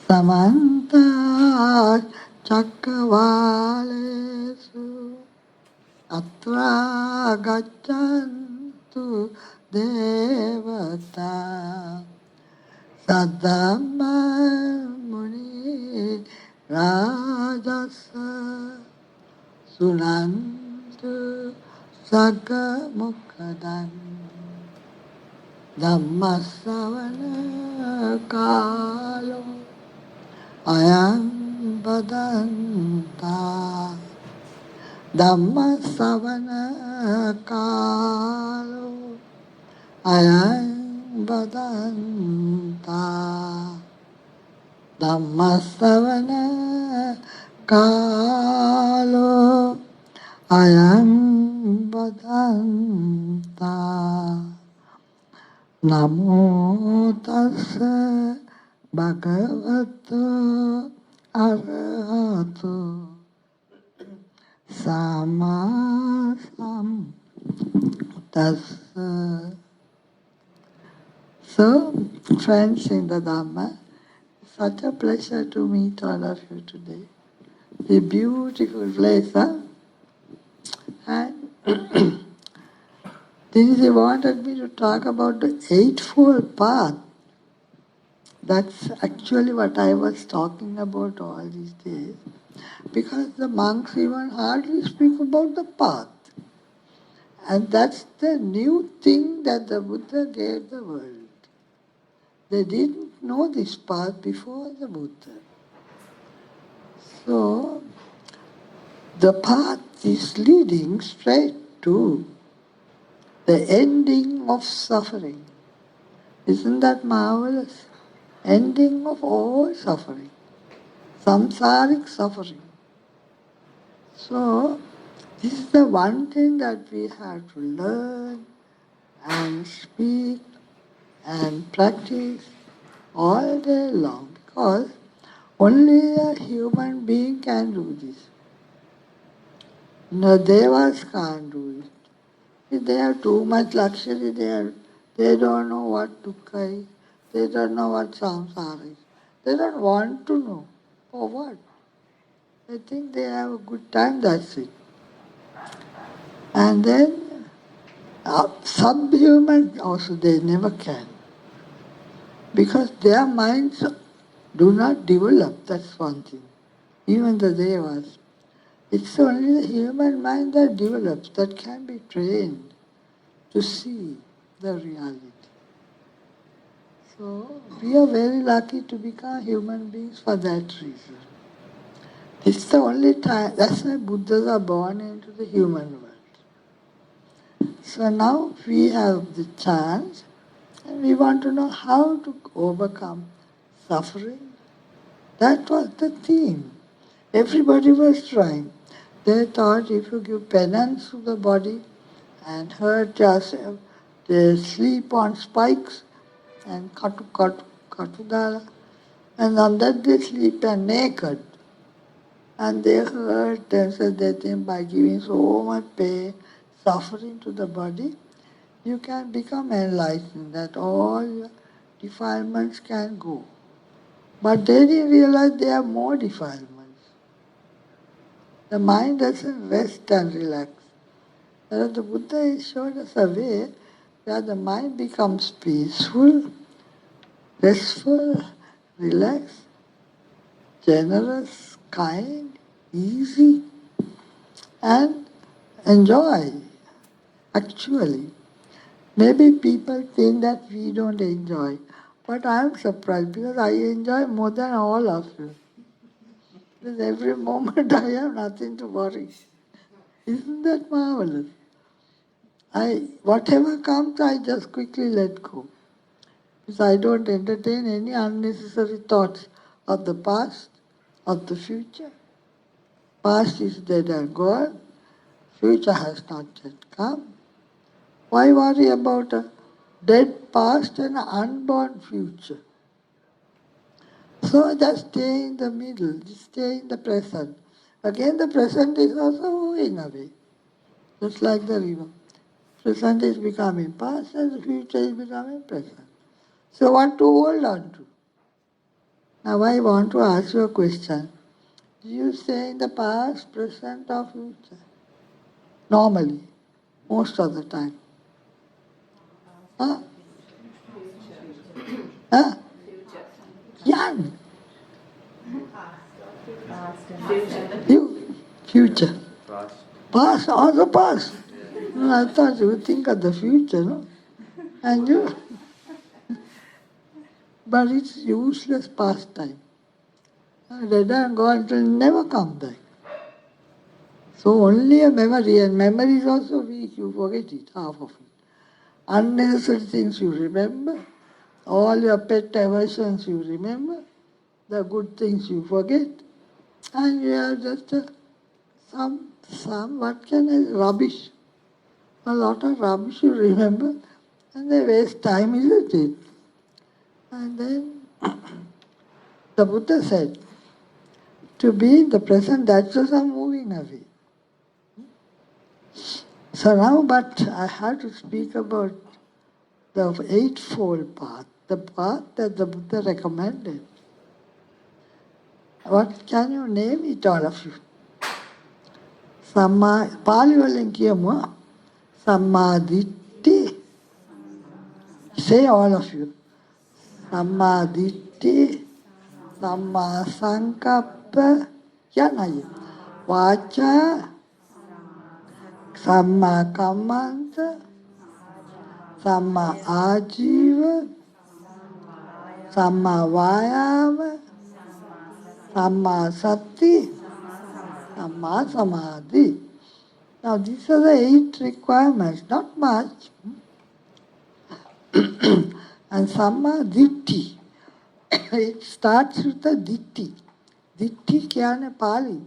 Samanta Chakravalesu Atra Gachantu Devata Sadhamma Muni Rajasa Sunantu Sagamukhadan Dhammasavana Kalo Ayam Badanta Dhammasavana Kalo Ayam Badanta Dhammasavana Kalo Ayam Badanta Namo Tassa Bhagavato Arahato Sama Sambuddhassa. So, friends in the Dhamma, such a pleasure to meet all of you today. A beautiful place, huh? And Dinisi wanted me to talk about the Eightfold Path. That's actually what I was talking about all these days. Because the monks even hardly speak about the path. And that's the new thing that the Buddha gave the world. They didn't know this path before the Buddha. So, the path is leading straight to the ending of suffering. Isn't that marvelous? Ending of all suffering. Samsaric suffering. So, this is the one thing that we have to learn and speak and practice all day long, because only a human being can do this. No, devas can't do it. If they have too much luxury, they don't know what dukkha is. They don't know what samsara is. They don't want to know. For what? They think they have a good time, that's it. And then subhuman also they never can. Because their minds do not develop, that's one thing. Even the devas. It's only the human mind that develops, that can be trained to see the reality. So we are very lucky to become human beings for that reason. It's the only time, that's why Buddhas are born into the human world. So now we have the chance and we want to know how to overcome suffering. That was the theme. Everybody was trying. They thought if you give penance to the body and hurt yourself, they sleep on spikes and katudala, and on that they sleep naked. And they hurt themselves, they think by giving so much pain, suffering to the body, you can become enlightened, that all your defilements can go. But they didn't realize there are more defilements. The mind doesn't rest and relax. Whereas the Buddha showed us a way where the mind becomes peaceful, restful, relaxed, generous, kind, easy, and enjoy. Actually, maybe people think that we don't enjoy, but I am surprised because I enjoy more than all of you. Because every moment I have nothing to worry. Isn't that marvelous? Whatever comes, I just quickly let go. Because I don't entertain any unnecessary thoughts of the past, of the future. Past is dead and gone. Future has not yet come. Why worry about a dead past and an unborn future? So just stay in the middle, just stay in the present. Again, the present is also going away, just like the river. Present is becoming past and the future is becoming present. So what to hold on to? Now I want to ask you a question. Do you say in the past, present or future? Normally, most of the time. Huh? Huh? Young. You, future. Past, also past. No, I thought you would think of the future, no? And you, but it's useless pastime. Dead and gone will never come back. So only a memory, and memory is also weak, you forget it, half of it. Unnecessary things you remember, all your pet aversions you remember, the good things you forget, and you are just what can I, rubbish. A lot of rubbish you remember, and they waste time, isn't it? And then the Buddha said, to be in the present, that's just a moving away. So now, but I have to speak about the Eightfold Path, the path that the Buddha recommended. What can you name it, all of you? Pali වලින් කියමු. Samma Ditti. Say all of you. Samma Ditti, Samma Sankappa, Yanayi. Vacha, Samma Kammanta, Samma Ajiva, Samma Vayama, Samma Sati, Samma Samadhi. Now these are the 8 requirements, not much. And Samma Ditti. It starts with the Ditti. Ditti kyane Pali.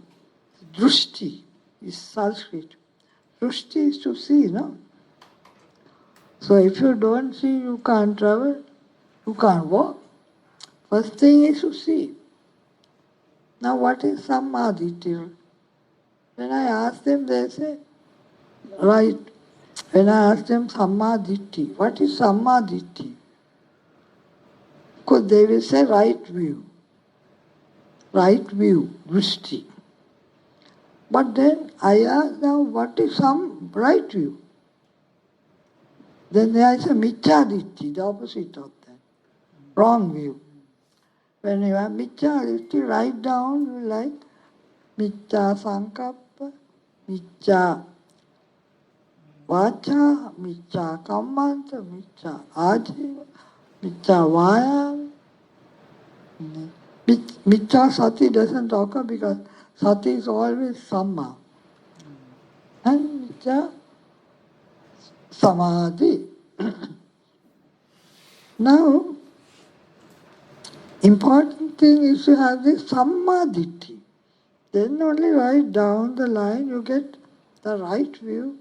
Drushti is Sanskrit. Drushti is to see, no? So if you don't see, you can't travel, you can't walk. First thing is to see. Now what is Sammaditi? When I ask them, they say, right. When I ask them Sammaditi, what is Sammaditi? Because they will say right view, Drushti. But then I ask now, what is some right view? Then there is a Micchaditti, the opposite of that, wrong view. When you have Micchaditti, write down like Miccha Sankappa, Miccha Vacha, Miccha Kammanta, Miccha Ajiva, Miccha Vayam. Miccha Sati doesn't talk about because Sati is always Samma. And Miccha Samadhi. Now, important thing is to have this Sammaditi. Then only right down the line you get the right view,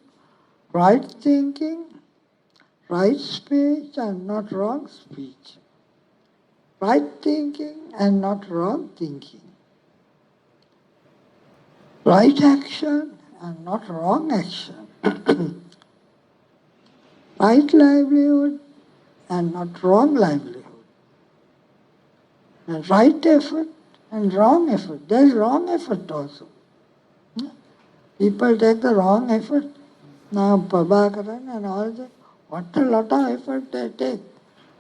right thinking, right speech and not wrong speech. Right thinking and not wrong thinking. Right action and not wrong action. Right livelihood and not wrong livelihood. And right effort and wrong effort. There is wrong effort also. People take the wrong effort. Now Prabhakaran and all that, what a lot of effort they take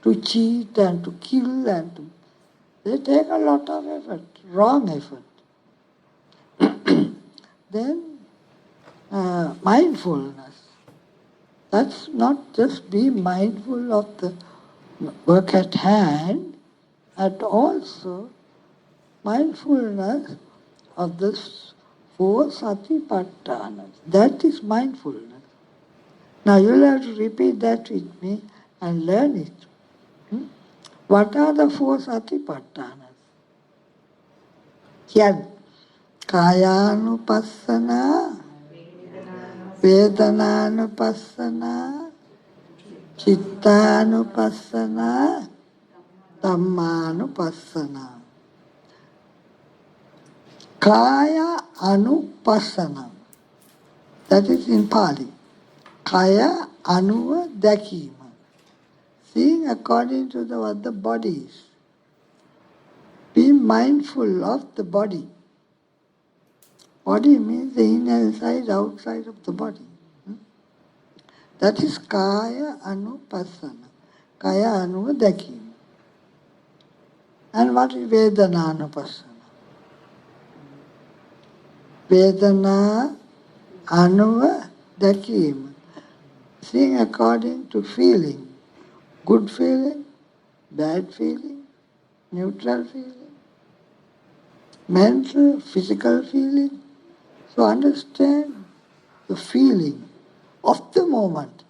to cheat and to kill and to... They take a lot of effort, wrong effort. Then mindfulness. That's not just be mindful of the work at hand, but also mindfulness of the 4 Satipatthanas. That is mindfulness. Now you'll have to repeat that with me and learn it. What are the 4 Satipatthanas? Yad Kayanupassana, Vedananupassana, Chittanupassana, Dhammanupassana. Kaya Anupassana. That is in Pali. Kaya Anuva Dakima. seeing according to what the body is. Be mindful of the body. Body means the inner side, outside of the body. That is kaya anupassana. Kaya anu dakhi. And what is vedana anupassana? Vedana anuva dakim. Seeing according to feeling. Good feeling, bad feeling, neutral feeling, mental, physical feeling. So understand the feeling of the moment.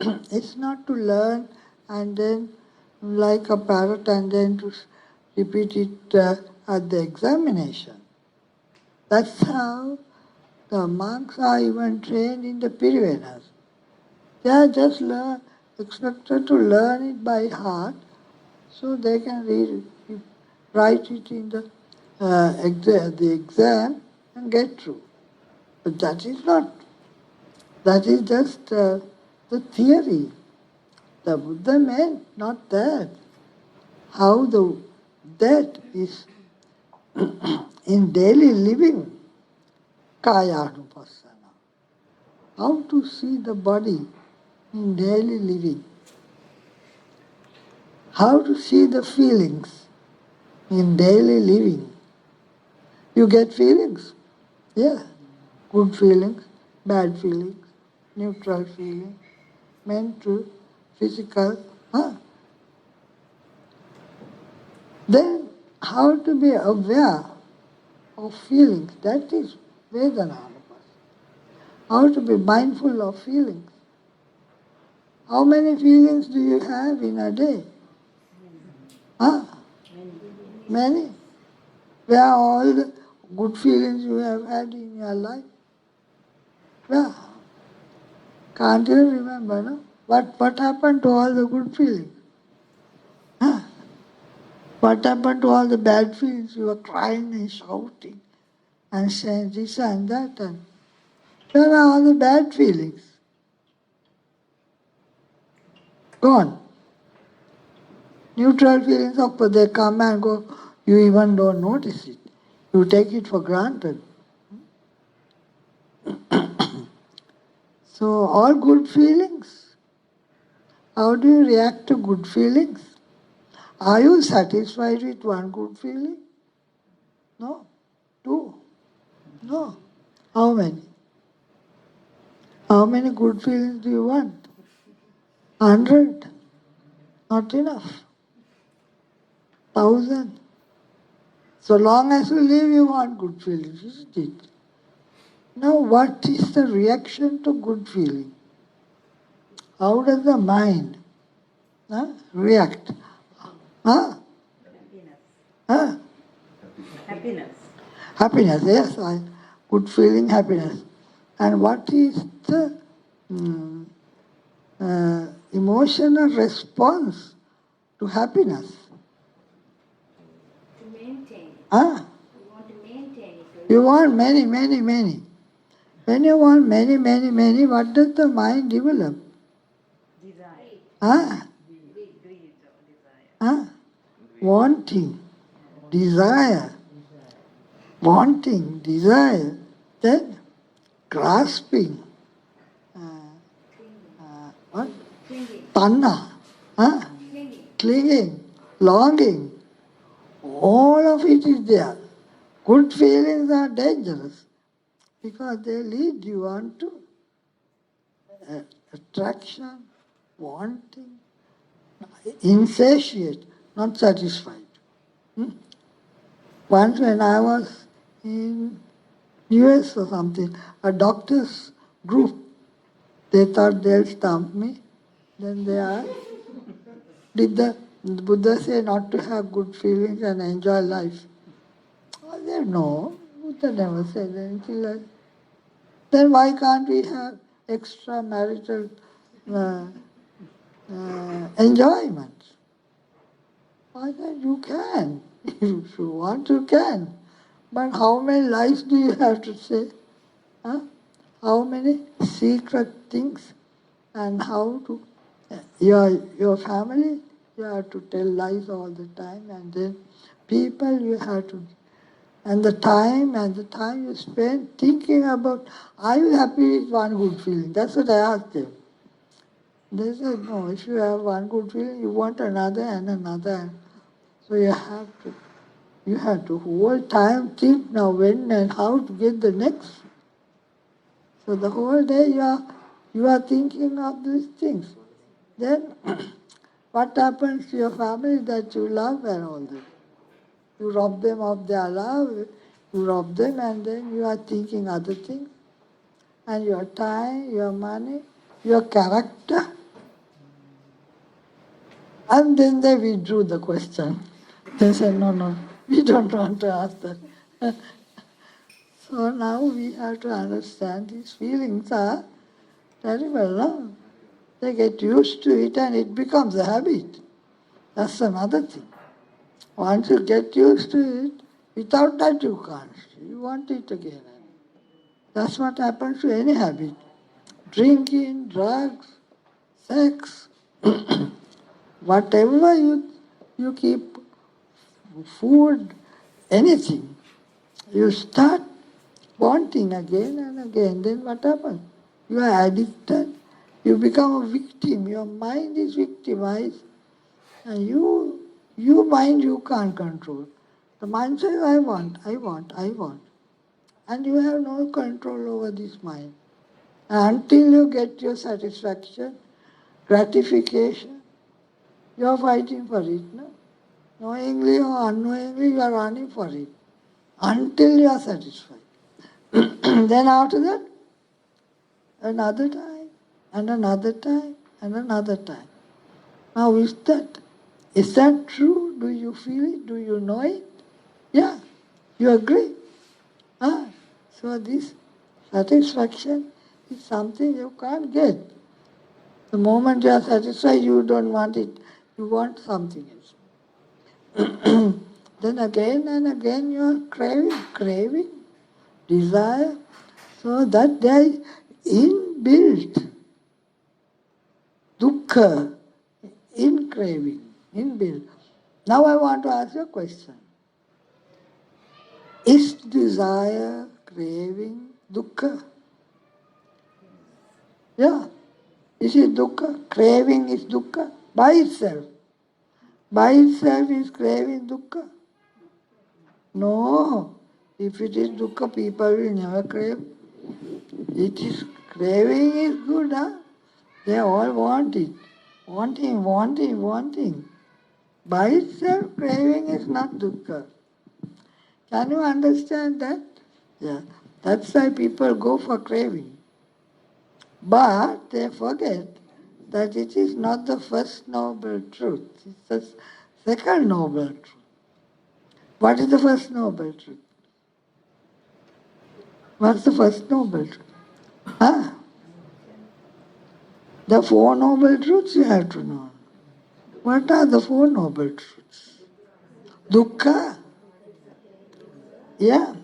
It's not to learn and then like a parrot and then to repeat it at the examination. That's how the monks are even trained in the Pirivenas. They are just expected to learn it by heart so they can write it in the exam and get through. But that is not. That is just the theory. The Buddha meant not that. How that is in daily living, kaya anupassana. How to see the body in daily living. How to see the feelings in daily living. You get feelings, yeah. Good feelings, bad feelings, neutral feelings, mental, physical. Then how to be aware of feelings, that is Vedana. How to be mindful of feelings. How many feelings do you have in a day? Many. Where are all the good feelings you have had in your life? Where? Can't you remember, no? What happened to all the good feelings? What happened to all the bad feelings? You were crying and shouting and saying this and that. And where are all the bad feelings? Gone. Neutral feelings, of course, they come and go. You even don't notice it. You take it for granted. So all good feelings. How do you react to good feelings? Are you satisfied with one good feeling? No. Two. No. How many? How many good feelings do you want? 100. Not enough. 1,000. So long as you live, you want good feelings, isn't it? Now, what is the reaction to good feeling? How does the mind react? Huh? Huh? Happiness. Happiness, yes. Good feeling, happiness. And what is the emotional response to happiness? To maintain. Huh? You want to maintain it. You want many, many, many. When you want many, many, many, what does the mind develop? Desire. Huh? Greed or desire. Huh? Wanting, desire, wanting, desire, then grasping, what? Clinging. Tanna, huh? Clinging. Clinging, longing, all of it is there. Good feelings are dangerous because they lead you on to attraction, wanting, insatiate, not satisfied. Once when I was in US or something, a doctor's group, they thought they'll stump me. Then they asked, did the Buddha say not to have good feelings and enjoy life? I said, no, Buddha never said anything like that. Then why can't we have extramarital enjoyment? I said, you can. If you want, you can. But how many lies do you have to say? Huh? How many secret things and how to Your family, you have to tell lies all the time, and then people you have to, and the time you spend thinking about, are you happy with one good feeling? That's what I asked them. They said, no, if you have one good feeling, you want another and another. So you have to whole time think now when and how to get the next. So the whole day you are thinking of these things. Then what happens to your family that you love and all that? You rob them of their love, you rob them, and then you are thinking other things. And your time, your money, your character. And then they withdrew the question. They said, no, we don't want to ask that. So now we have to understand these feelings are terrible, no? They get used to it and it becomes a habit. That's another thing. Once you get used to it, without that you can't. You want it again. That's what happens to any habit. Drinking, drugs, sex, whatever you keep, food, anything, you start wanting again and again. Then what happens? You are addicted. You become a victim. Your mind is victimized. And you mind you can't control. The mind says, I want. And you have no control over this mind. And until you get your satisfaction, gratification, you are fighting for it. No? Knowingly or unknowingly, you are running for it. Until you are satisfied. Then after that, another time, and another time, and another time. Now is that true? Do you feel it? Do you know it? Yeah, you agree? So this satisfaction is something you can't get. The moment you are satisfied, you don't want it. You want something else. Then again and again you are craving, desire. So that there is inbuilt dukkha in craving, inbuilt. Now I want to ask you a question. Is desire, craving, dukkha? Yeah. Is it dukkha? Craving is dukkha by itself. By itself is craving dukkha? No. If it is dukkha, people will never crave. It is craving is good, huh? They all want it. Wanting. By itself, craving is not dukkha. Can you understand that? Yeah. That's why people go for craving. But they forget that it is not the first noble truth. It's the second noble truth. What is the first noble truth? What's the first noble truth? Huh? The four noble truths you have to know. What are the four noble truths? Dukkha. Yeah.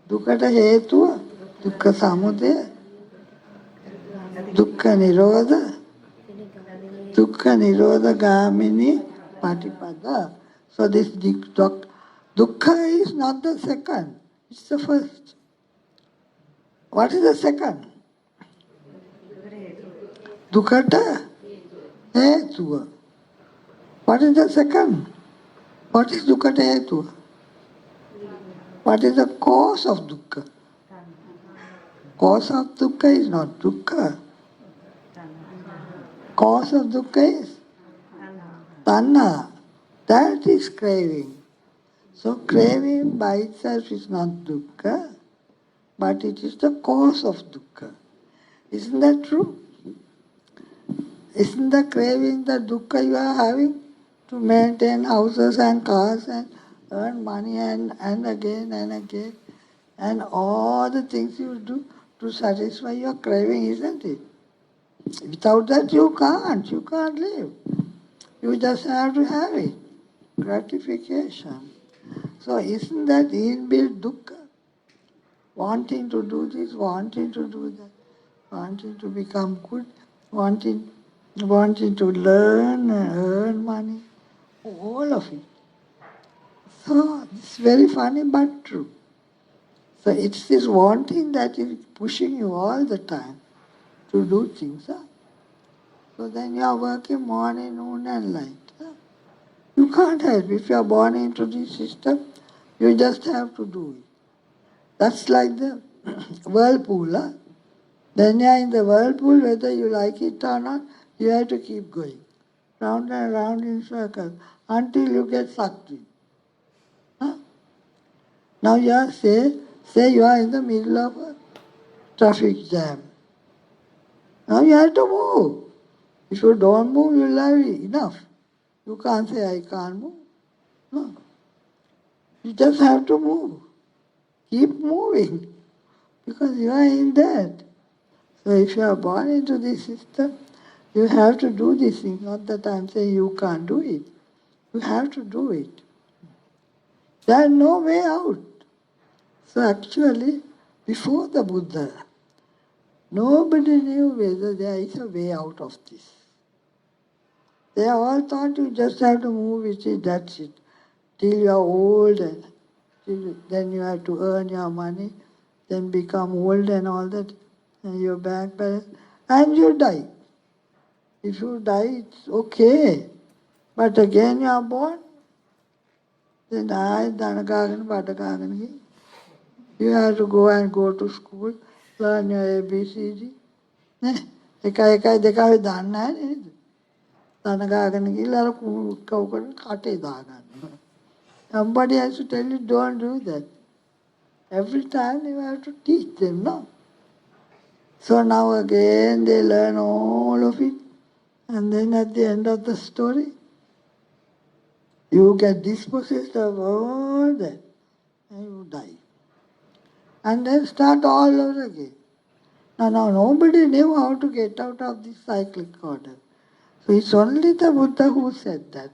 Dukkha hetu, dukkha samudaya, dukkha nirodha, dukkha nirodha gamini patipada. So this dukkha is not the second, it's the first. What is the second? Dukkha hetu. What is the second? What is dukkha hetu? What is the cause of dukkha? Cause of dukkha is not dukkha. Cause of dukkha is tanha. That is craving. So craving by itself is not dukkha, but it is the cause of dukkha. Isn't that true? Isn't the craving the dukkha you are having to maintain houses and cars and earn money and again and again and all the things you do to satisfy your craving, isn't it? Without that you can't live. You just have to have it. Gratification. So isn't that inbuilt dukkha? Wanting to do this, wanting to do that, wanting to become good, wanting wanting to learn and earn money, all of it. So it's very funny but true. So it's this wanting that is pushing you all the time to do things. Huh? So then you are working morning, noon and night. Huh? You can't help. If you are born into this system, you just have to do it. That's like the whirlpool. Huh? Then you are in the whirlpool, whether you like it or not, you have to keep going. Round and round in circles until you get sucked in. Huh? Now you are, say you are in the middle of a traffic jam. Now you have to move. If you don't move, you'll have enough. You can't say, I can't move. No. You just have to move. Keep moving. Because you are in that. So if you are born into this system, you have to do this thing. Not that I'm saying you can't do it. You have to do it. There is no way out. So actually, before the Buddha, nobody knew whether there is a way out of this. They all thought you just have to move with it, that's it. Till you are old, and then you have to earn your money, then become old and all that, and your bank balance, and you die. If you die, it's okay. But again you are born, then you have to go to school, learn your ABCD. එකයි දෙකයි දන්නේ නැහැ නේද? දනගාගෙන ගිහලා අර කවුකරන කටේ දාගන්නවා. Somebody has to tell you, don't do that. Every time you have to teach them, no? So now again they learn all of it, and then at the end of the story, you get dispossessed of all that, and you die. And then start all over again. Now nobody knew how to get out of this cyclic order. So it's only the Buddha who said that.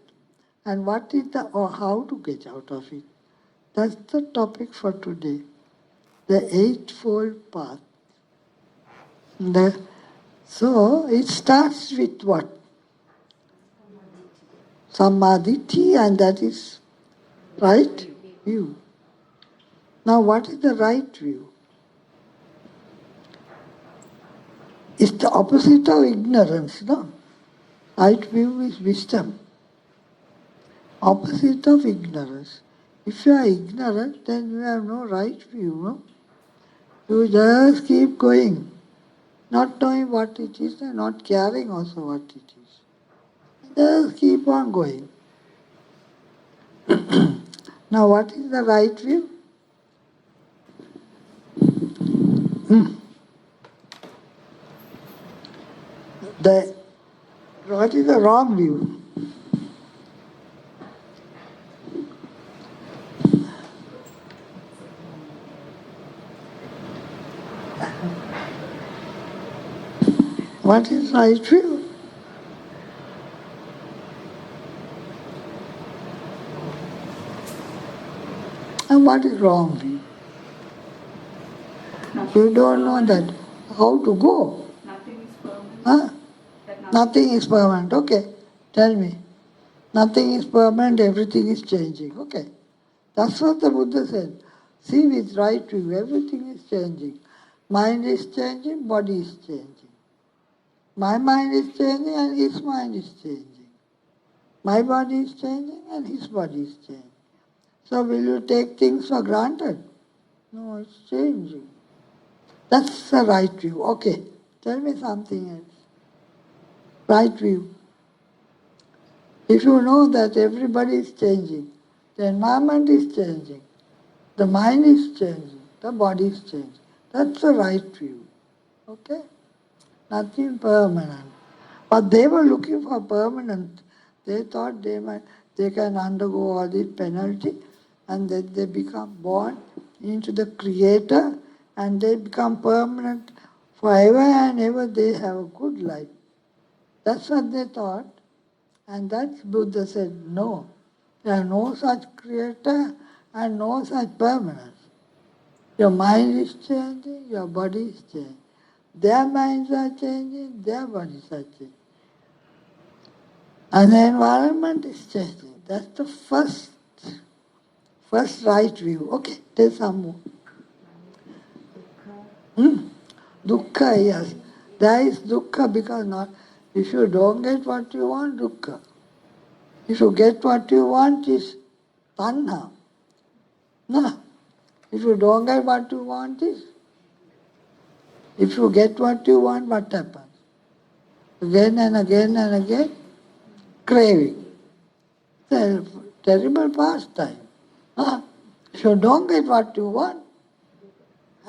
And what is or how to get out of it? That's the topic for today. The Eightfold Path. So it starts with what? Samadhi, and that is right view. Now what is the right view? It's the opposite of ignorance, no? Right view is wisdom. Opposite of ignorance. If you are ignorant, then you have no right view, no? You just keep going, not knowing what it is and not caring also what it is. Just keep on going. Now what is the right view? What is the wrong view? What is right view? And what is wrong view? You don't know that. How to go? Nothing is permanent. Huh? That Nothing is permanent. Okay, tell me. Nothing is permanent, everything is changing. Okay. That's what the Buddha said. See with right view, everything is changing. Mind is changing, body is changing. My mind is changing and his mind is changing. My body is changing and his body is changing. So will you take things for granted? No, it's changing. That's the right view. Okay, tell me something else. Right view. If you know that everybody is changing, the environment is changing, the mind is changing, the body is changing. That's the right view. Okay? Nothing permanent. But they were looking for permanent. They thought they can undergo all this penalty and then they become born into the Creator and they become permanent forever and ever. They have a good life. That's what they thought. And that Buddha said, no. There are no such Creator and no such permanence. Your mind is changing, your body is changing. Their minds are changing, their bodies are changing. And the environment is changing. That's the first right view. Okay, there's some more. Dukkha, yes. There is dukkha because not. If you don't get what you want, dukkha. If you get what you want, is tanha. No. If you don't get what you want, is. If you get what you want, what happens? Again and again and again, craving. It's a terrible pastime. Huh? If you don't get what you want,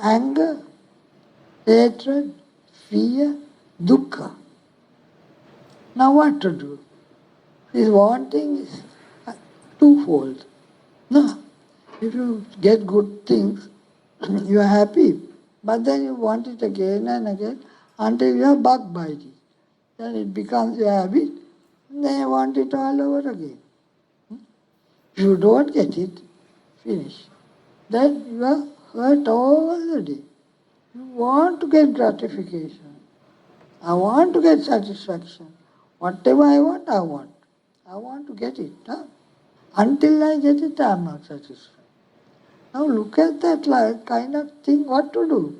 anger, hatred, fear, dukkha. Now what to do? This wanting is twofold. No. If you get good things, you are happy. But then you want it again and again until you are bugged by it. Then it becomes your habit. And then you want it all over again. If you don't get it, finish. Then you are hurt all the day. You want to get gratification. I want to get satisfaction. Whatever I want, I want. I want to get it. Huh? Until I get it, I am not satisfied. Now look at that kind of thing, what to do?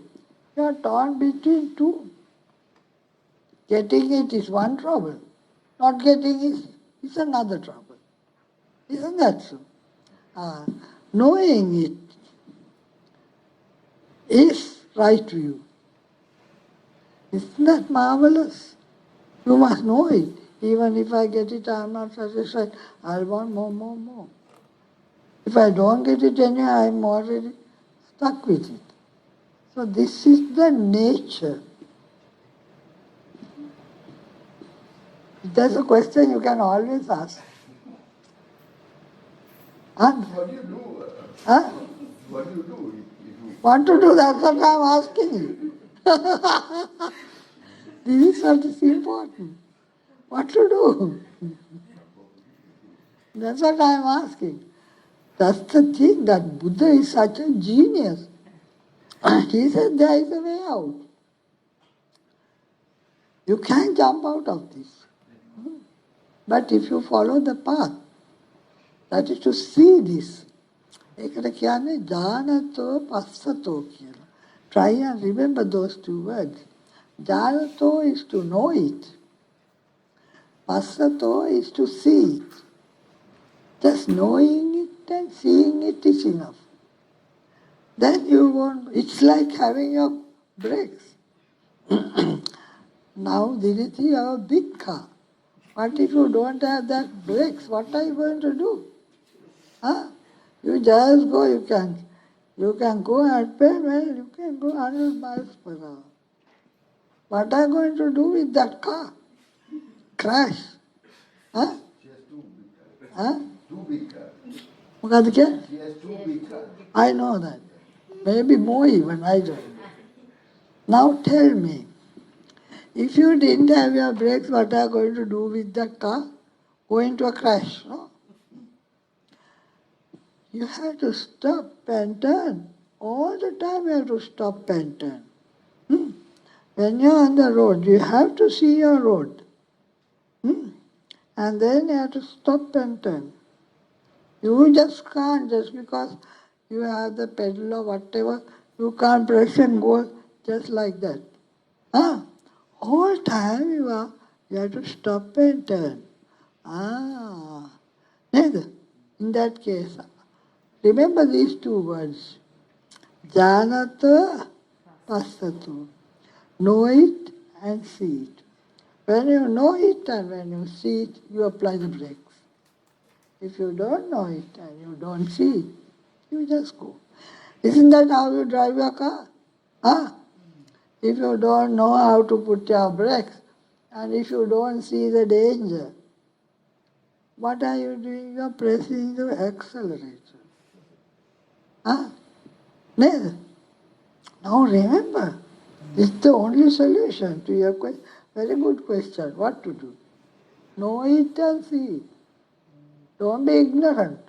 You are torn between two. Getting it is one trouble. Not getting it is another trouble. Isn't that so? Knowing it is right view. Isn't that marvelous? You must know it. Even if I get it, I am not satisfied. I want more. If I don't get it anyway, I am already stuck with it. So this is the nature. If there's a question you can always ask. Huh? What do you do? Huh? What do you do? If you What to do? That's what I'm asking you. This is what is important. What to do? That's what I'm asking. That's the thing, that Buddha is such a genius. He said there is a way out. You can't jump out of this. But if you follow the path, that is to see this. ඒකට කියන්නේ ජානතෝ පස්සතෝ කියලා. Try and remember those two words. Janato is to know it. Passato is to see it. Just knowing it and seeing it is enough. Then you won't, it's like having your brakes. Now, Diniti, you have a big car. What if you don't have that brakes? What are you going to do? Huh? You just go, you can go at well, you can go 100 miles per hour. What are you going to do with that car? Crash. Huh? she has two big cars. Huh? Two big cars. මොකද්ද කියන්නේ? She has two big cars. I know that. Maybe more even, I don't know. Now tell me, if you didn't have your brakes, what are you going to do with that car? Go into a crash, no? You have to stop and turn. All the time you have to stop and turn. When you're on the road, you have to see your road. And then you have to stop and turn. You just can't, just because you have the pedal or whatever, you can't press and go just like that. Whole time you have to stop and turn. Neither. In that case, remember these two words. Janata passatu. Know it and see it. When you know it and when you see it, you apply the brakes. If you don't know it and you don't see it, you just go. Isn't that how you drive your car? If you don't know how to put your brakes, and if you don't see the danger, what are you doing? You are pressing the accelerator. Neither. Now remember, this is the only solution to your question. Very good question. What to do? Know it and see it. Don't be ignorant.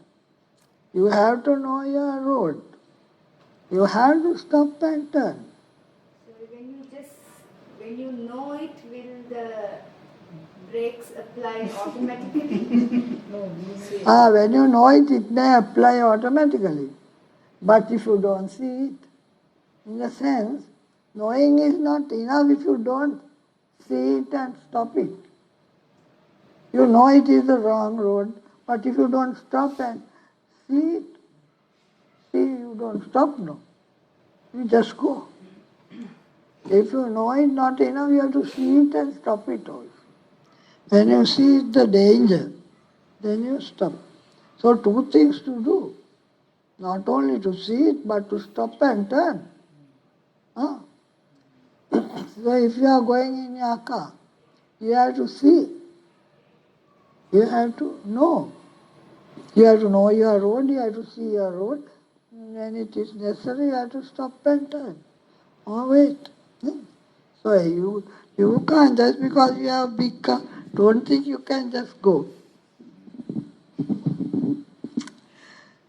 You have to know your road. You have to stop and turn. So when you know it, will the brakes apply automatically? When you know it, it may apply automatically. But if you don't see it, in a sense, knowing is not enough if you don't see it and stop it. You know it is the wrong road, but if you don't stop and see it, you don't stop, no. You just go. If you know it not enough, you have to see it and stop it also. When you see the danger, then you stop. So two things to do. Not only to see it, but to stop and turn. Huh? So if you are going in your car, you have to see. You have to know. You have to know your road, you have to see your road. When it is necessary, you have to stop and turn. Or wait. So you can't, just because you have a big car, don't think you can just go.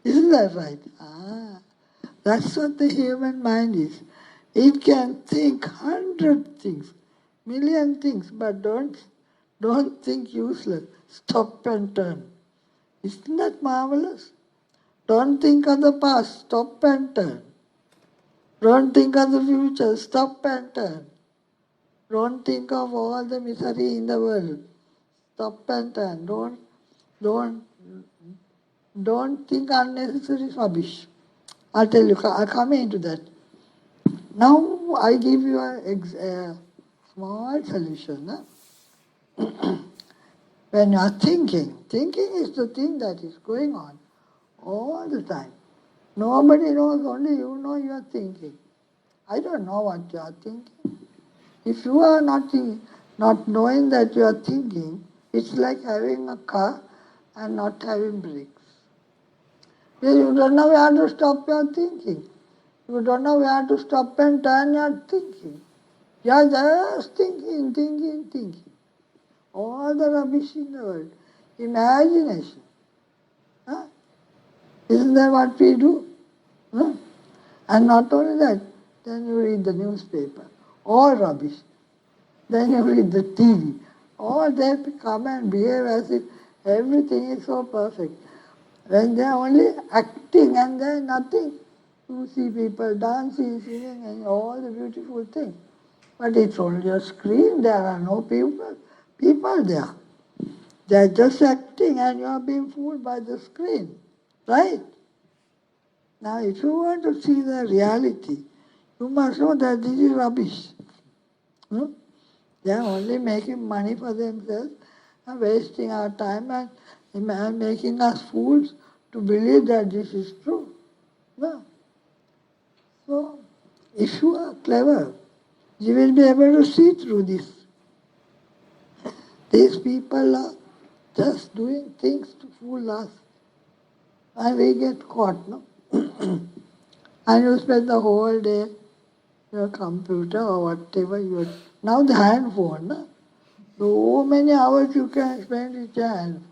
Isn't that right? That's what the human mind is. It can think 100 things, million things, but don't think useless. Stop and turn. Isn't that marvelous? Don't think of the past, stop and turn. Don't think of the future, stop and turn. Don't think of all the misery in the world. Stop and turn. Don't think unnecessary rubbish. I'll tell you, I'll come into that. Now I give you a small solution. When you are thinking is the thing that is going on all the time. Nobody knows, only you know you are thinking. I don't know what you are thinking. If you are not knowing that you are thinking, it's like having a car and not having brakes. You don't know where to stop your thinking. You don't know where to stop and turn your thinking. You are just thinking. All the rubbish in the world. Imagination. Huh? Isn't that what we do? Huh? And not only that, then you read the newspaper. All rubbish. Then you read the TV. All they come and behave as if everything is so perfect. When they are only acting and there is nothing. You see people dancing, singing, and all the beautiful things. But it's only a screen, there are no people there. They are just acting and you are being fooled by the screen. Right? Now if you want to see the reality, you must know that this is rubbish. They are only making money for themselves and wasting our time and making us fools to believe that this is true. No. So, if you are clever, you will be able to see through this. These people are just doing things to fool us. And we get caught, no? And you spend the whole day your computer or whatever you... Now the handphone, no? So many hours you can spend with your hand.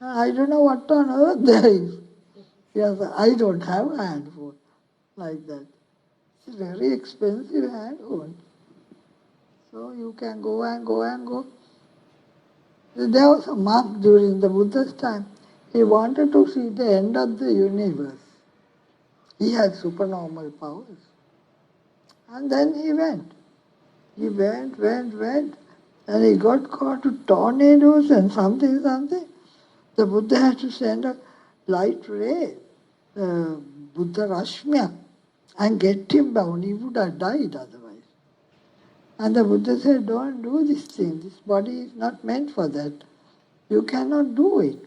I don't know what on earth there is. Yes, I don't have a handphone like that. It's a very expensive handphone. So you can go and go and go. There was a monk during the Buddha's time. He wanted to see the end of the universe. He had supernormal powers. And then he went. He went, and he got caught to tornadoes and something. The Buddha had to send a light ray, Buddha Rashmya, and get him down. He would have died otherwise. And the Buddha said, don't do this thing. This body is not meant for that. You cannot do it.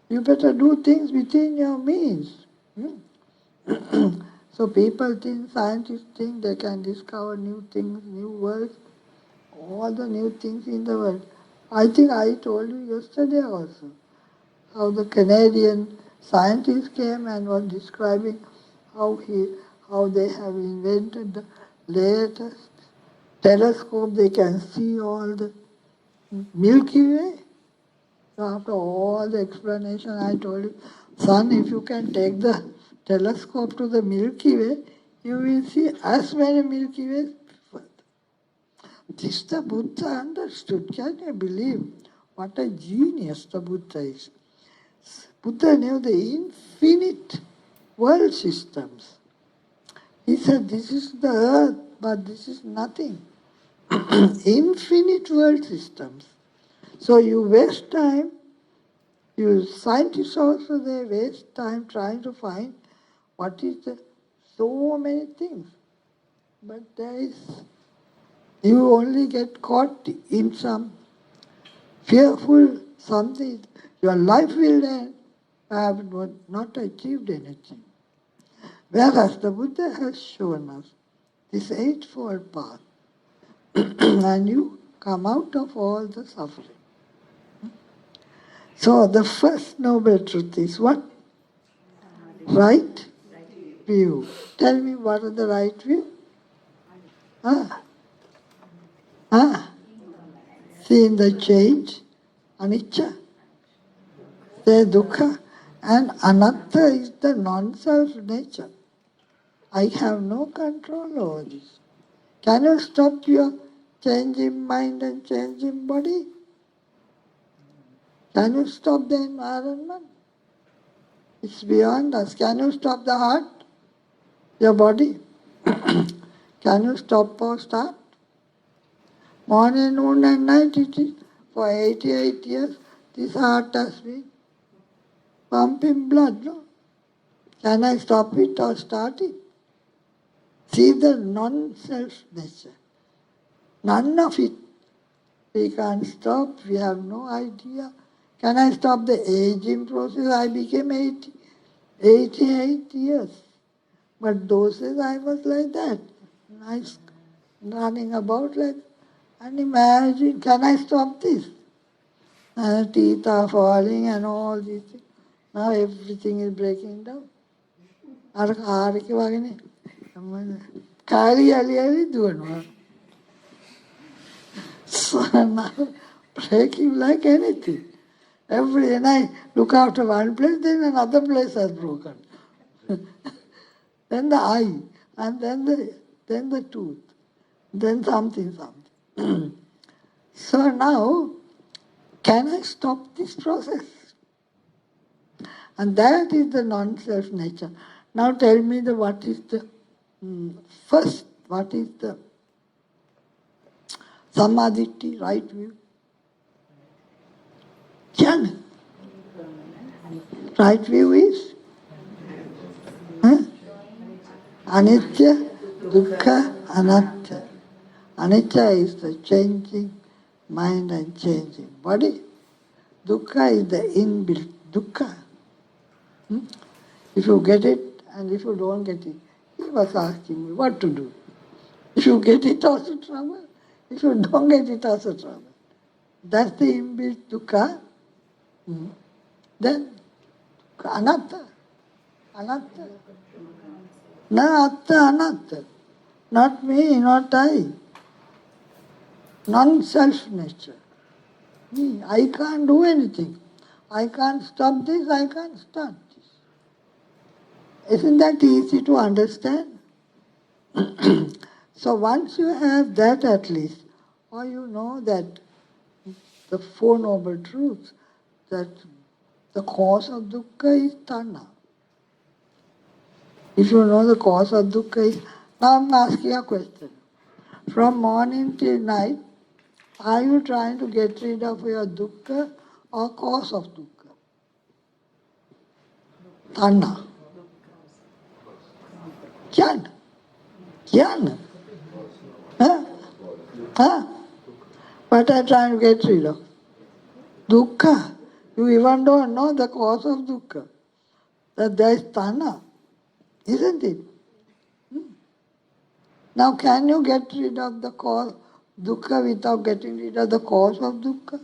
You better do things within your means. So people think, scientists think they can discover new things, new worlds, all the new things in the world. I think I told you yesterday also how the Canadian scientist came and was describing how they have invented the latest telescope. They can see all the Milky Way. So after all the explanation, I told him, son, if you can take the telescope to the Milky Way, you will see as many Milky Ways. This the Buddha understood. Can you believe what a genius the Buddha is? Buddha knew the infinite world systems. He said, this is the earth, but this is nothing. Infinite world systems. So you waste time, you scientists also, they waste time trying to find what is the, so many things. But you only get caught in some fearful something. Your life will end. I have not achieved anything. Whereas the Buddha has shown us this eightfold path, and you come out of all the suffering. So the first noble truth is what? Right view. Tell me what is the right view? Ah, seeing the change, anicca, the dukkha, and anatta is the non-self nature. I have no control over this. Can you stop your changing mind and changing body? Can you stop the environment? It's beyond us. Can you stop the heart, your body? Can you stop or start? Morning, noon and night it is. For 88 years, this heart has been pumping blood. No? Can I stop it or start it? See the non-self nature. None of it. We can't stop. We have no idea. Can I stop the aging process? I became 88 years. But those days I was like that. Nice, running about like, and imagine, can I stop this? And teeth are falling and all these things. Now everything is breaking down. ආරක වගේනේ කාලි අලියලි දුවනවා. So now breaking like anything. Every night look after one place, then another place has broken. Then the eye, and then the tooth, then something. So now, can I stop this process? And that is the non-self nature. Now tell me what is the first, what is the samadhi, right view? Jnana. Right view is anicca, dukkha, anatta. Anicca is the changing mind and changing body. Dukkha is the inbuilt dukkha. If you get it and if you don't get it, he was asking me what to do. If you get it, also trouble. If you don't get it, also trouble. That's the inbuilt dukkha. Then anatta. Anatta. Na atta anatta. Not me, not I. Non-self nature. Me, I can't do anything. I can't stop this, I can't start this. Isn't that easy to understand? So once you have that at least, or you know that the Four Noble Truths, that the cause of dukkha is tanha. If you know the cause of dukkha is... Now I'm asking a question. From morning till night, are you trying to get rid of your dukkha or cause of dukkha? Tanha. Jnana. Jnana. What are you trying to get rid of? Dukkha. You even don't know the cause of dukkha. That there is tanha. Isn't it? Now can you get rid of the cause dukkha without getting rid of the cause of dukkha?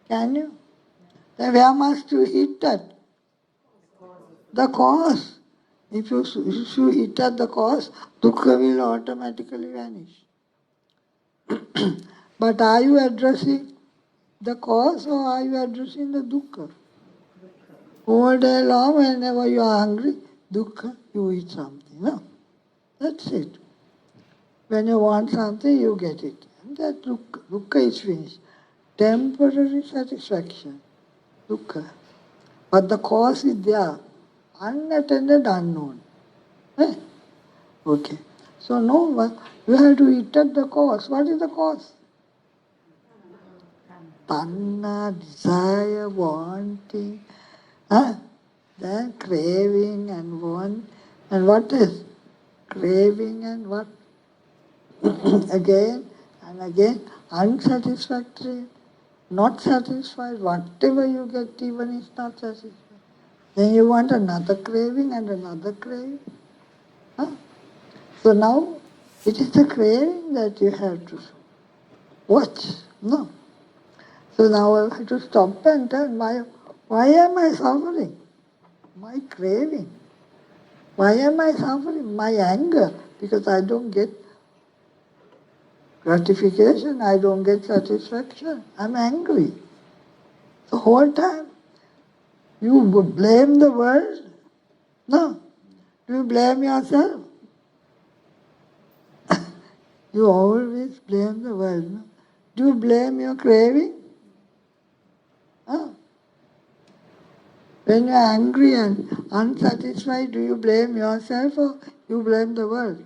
Can you? Then where must you hit at? The cause. If you hit at the cause, dukkha will automatically vanish. But are you addressing the cause or are you addressing the dukkha? All day long, whenever you are hungry, dukkha, you eat something. No? That's it. When you want something, you get it. And that dukkha is finished. Temporary satisfaction, dukkha. But the cause is there, unattended, unknown. Eh? Okay. So no, you have to detect the cause. What is the cause? Tanna, desire, wanting, then craving and want. And what is? Craving and what? Again and again, unsatisfactory, not satisfied. Whatever you get, even is not satisfied. Then you want another craving and another craving. Huh? So now, it is the craving that you have to watch. No. So now I have to stop and tell why am I suffering? My craving. Why am I suffering? My anger. Because I don't get gratification, I don't get satisfaction. I'm angry. The whole time. You blame the world? No. Do you blame yourself? You always blame the world. No? Do you blame your craving? Huh? When you're angry and unsatisfied, do you blame yourself or you blame the world?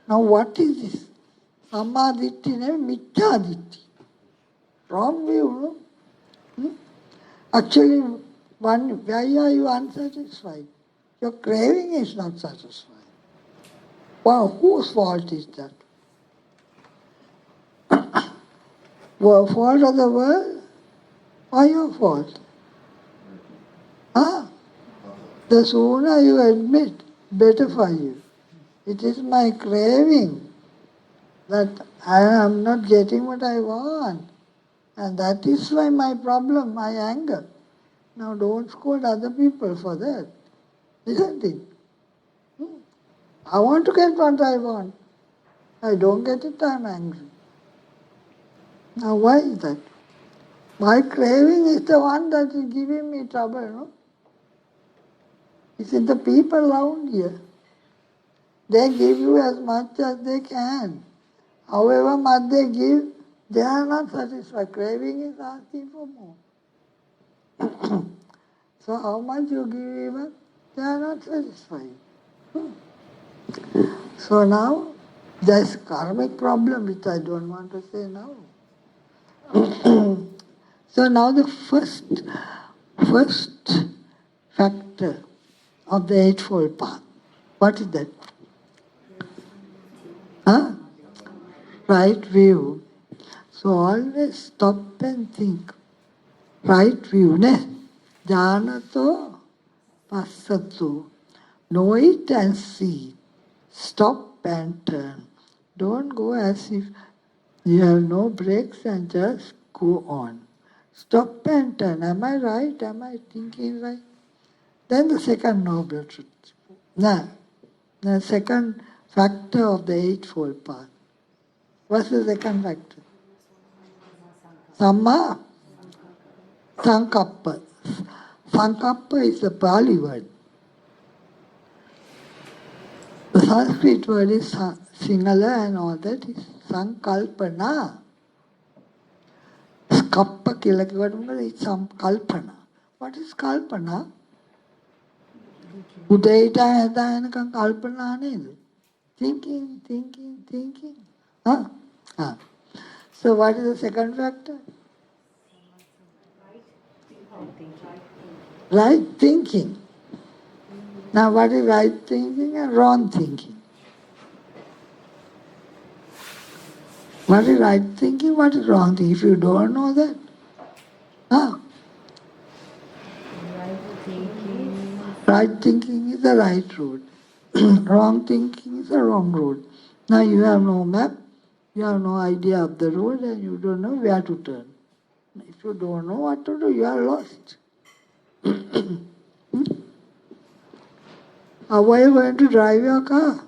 Now what is this? Sammaditthi, mithya-ditti. Wrong view, no? Actually, why are you unsatisfied? Your craving is not satisfied. Well, whose fault is that? Well, fault of the world? Why your fault? Huh? The sooner you admit, better for you. It is my craving that I am not getting what I want. And that is why my problem, my anger. Now don't scold other people for that. Isn't it? I want to get what I want. I don't get it, I'm angry. Now why is that? My craving is the one that is giving me trouble, no? It's the people around here. They give you as much as they can. However much they give, they are not satisfied. Craving is asking for more. So how much you give even, they are not satisfied. So now, there's karmic problem which I don't want to say now. So now the first factor of the Eightfold Path, what is that? Huh? Right view. So always stop and think. Right view, ne? Janato passato. Know it and see. Stop and turn. Don't go as if you have no brakes and just go on. Stop and turn. Am I right? Am I thinking right? Then the second noble truth. Now, the second factor of the Eightfold Path. What's the second factor? Samma Sankappa. Sankappa is the Pali word. The Sanskrit word is Singhala and all that is Sankalpana. Kappa kilakivadumala is Sankalpana. What is Kalpana? Udaita hadayanakam Kalpana neda. Thinking. Huh? Huh. So what is the second factor? Right thinking. Now what is right thinking and wrong thinking? What is right thinking, what is wrong thinking? If you don't know that, right thinking is the right road. Wrong thinking is the wrong road. Now you have no map, you have no idea of the road and you don't know where to turn. If you don't know what to do, you are lost. How are you going to drive your car?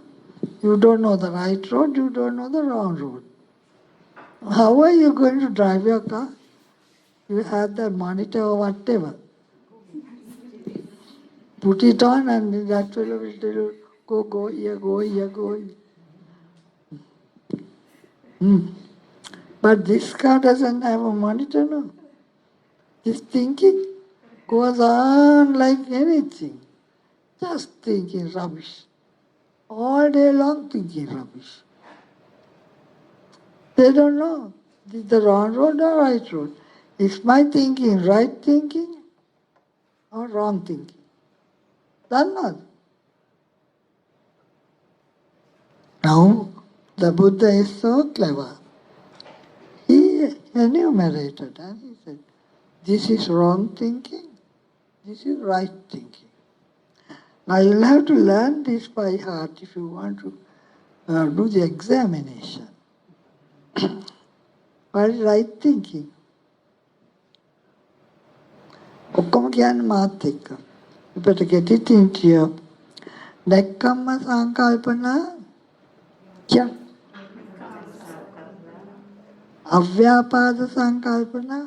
You don't know the right road, you don't know the wrong road. How are you going to drive your car? You have the monitor or whatever. Put it on and that fellow will tell you, go here, go here, go here. But this car doesn't have a monitor, no. This thinking goes on like anything. Just thinking rubbish. All day long thinking rubbish. They don't know. This is the wrong road or right road. Is my thinking right thinking or wrong thinking? Don't know. Now, the Buddha is so clever. He enumerated and he said, this is wrong thinking, this is right thinking. Now you'll have to learn this by heart if you want to do the examination. What is right thinking? ඔක්කොම කියන්නේ මාත් එක්ක. You better get it into your nekkhamma සංකල්පනා කියන්නේ අව්‍යාපාද සංකල්පනා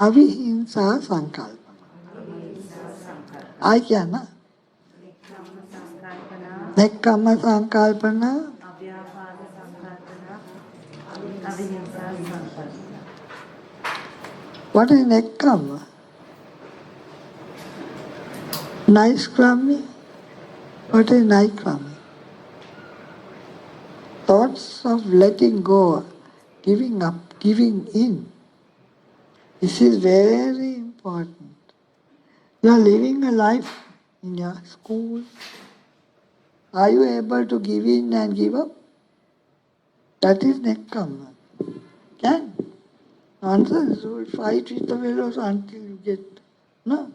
අවිහිංසා සංකල්පනා ආයි කියන්න nekkhamma සංකල්පනා What is nekkhamma? Naiskramya? What is naiskramya? Thoughts of letting go, giving up, giving in. This is very important. You are living a life in your school. Are you able to give in and give up? That is nekkhamma. Can? Nonsense. You will fight with the fellows until you get. No.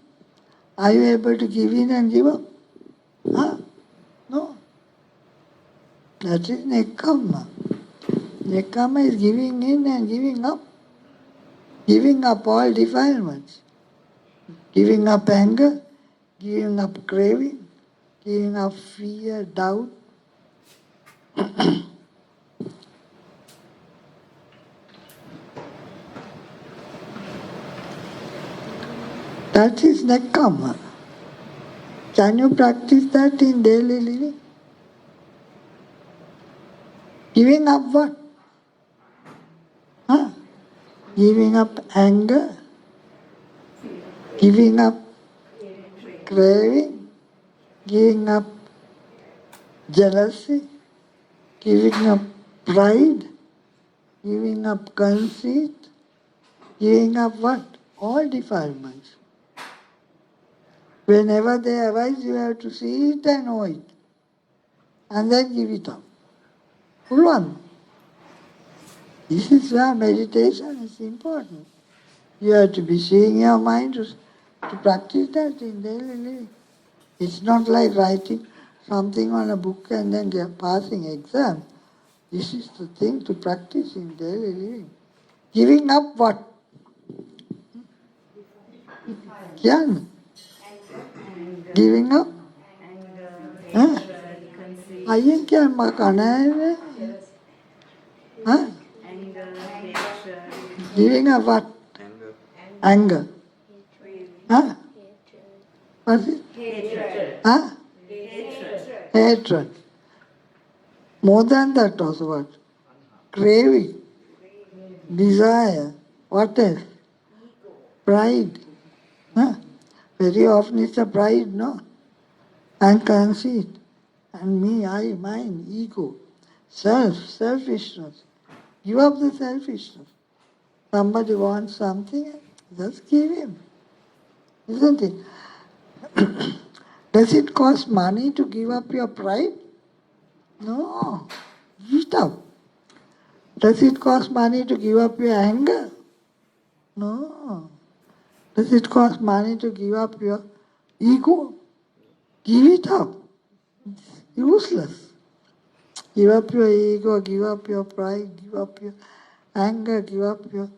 Are you able to give in and give up? Huh? No. That is nekkhamma. Nekkhamma is giving in and giving up. Giving up all defilements. Giving up anger, giving up craving, giving up fear, doubt. That is nekkhamma. Can you practice that in daily living? Giving up what? Huh? Giving up anger, giving up craving, giving up jealousy, giving up pride, giving up conceit, giving up what? All defilements. Whenever they arise, you have to see it and know it. And then give it up. Full on. This is where meditation is important. You have to be seeing your mind to practice that in daily living. It's not like writing something on a book and then passing exam. This is the thing to practice in daily living. Giving up what? Kyan? Giving up? Ayen kyan makana? Huh? Giving up what? Anger. Huh? What is it? Hatred. Huh? Hatred. Hatred. More than that also what? Craving. Desire. What else? Pride. Huh? Very often it's a pride, no? And conceit. And me, I, mine, ego. Selfishness. Give up the selfishness. Somebody wants something, just give him. Isn't it? Does it cost money to give up your pride? No. Give it up. Does it cost money to give up your anger? No. Does it cost money to give up your ego? Give it up. It's useless. Give up your ego, give up your pride, give up your anger, give up your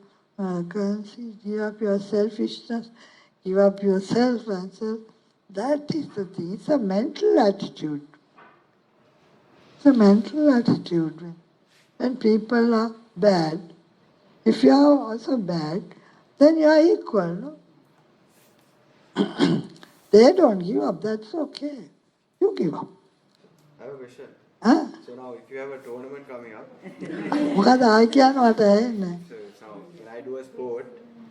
conceit, give up your selfishness, give up yourself and self. That is the thing. It's a mental attitude. It's a mental attitude. When people are bad, if you are also bad, then you are equal, no? They don't give up, that's okay. You give up. I have a question. Huh? So now, if you have a tournament coming up, මොකද ආයි කියනවට ඇහෙන්නේ. so when I do a sport,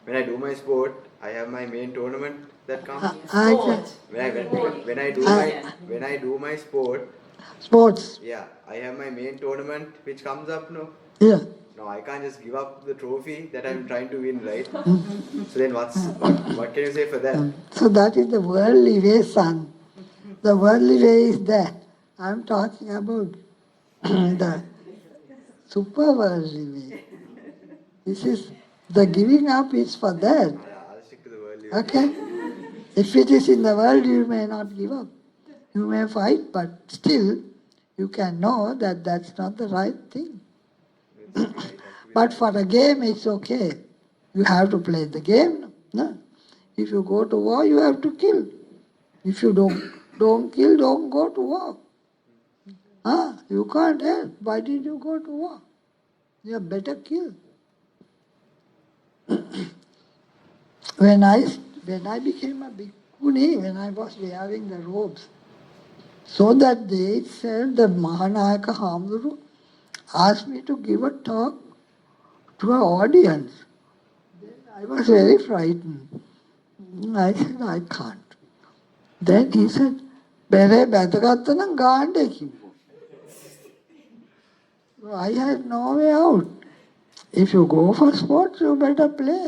when I do my sport, I have my main tournament that comes. ආයි කිය- When I do my sport, sports. yeah, I have my main tournament which comes up. No, Yeah. no, I can't just give up the trophy that I'm trying to win, right? So then, what can you say for that? So that is the worldly way, son. The worldly way is that. I'm talking about the super worldly way. This is, the giving up is for that. I'll stick to the worldly way. Okay? If it is in the world, you may not give up. You may fight, but still, you can know that that's not the right thing. But for a game, it's okay. You have to play the game. No? If you go to war, you have to kill. If you don't kill, don't go to war. You can't help. Why did you go to war? You better kill. When I became a bhikkhuni, when I was wearing the robes, so that day itself, the Mahanayaka Hamduru asked me to give a talk to an audience. Then I was very frightened. I said, I can't. Then he said, "Bere betagatanam gaande kivu." So I had no way out. If you go for sports, you better play.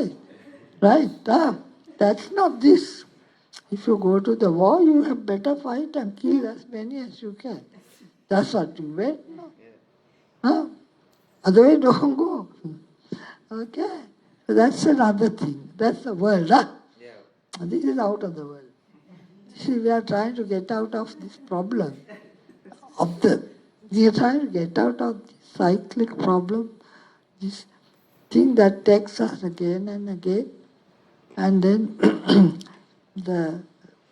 Right? That's not this. If you go to the war, you have better fight and kill as many as you can. That's what you went, no? Otherwise, don't go. Okay? So that's another thing. That's the world. This is out of the world. See, we are trying to get out of this problem. We are trying to get out of this cyclic problem, this thing that takes us again and again, and then the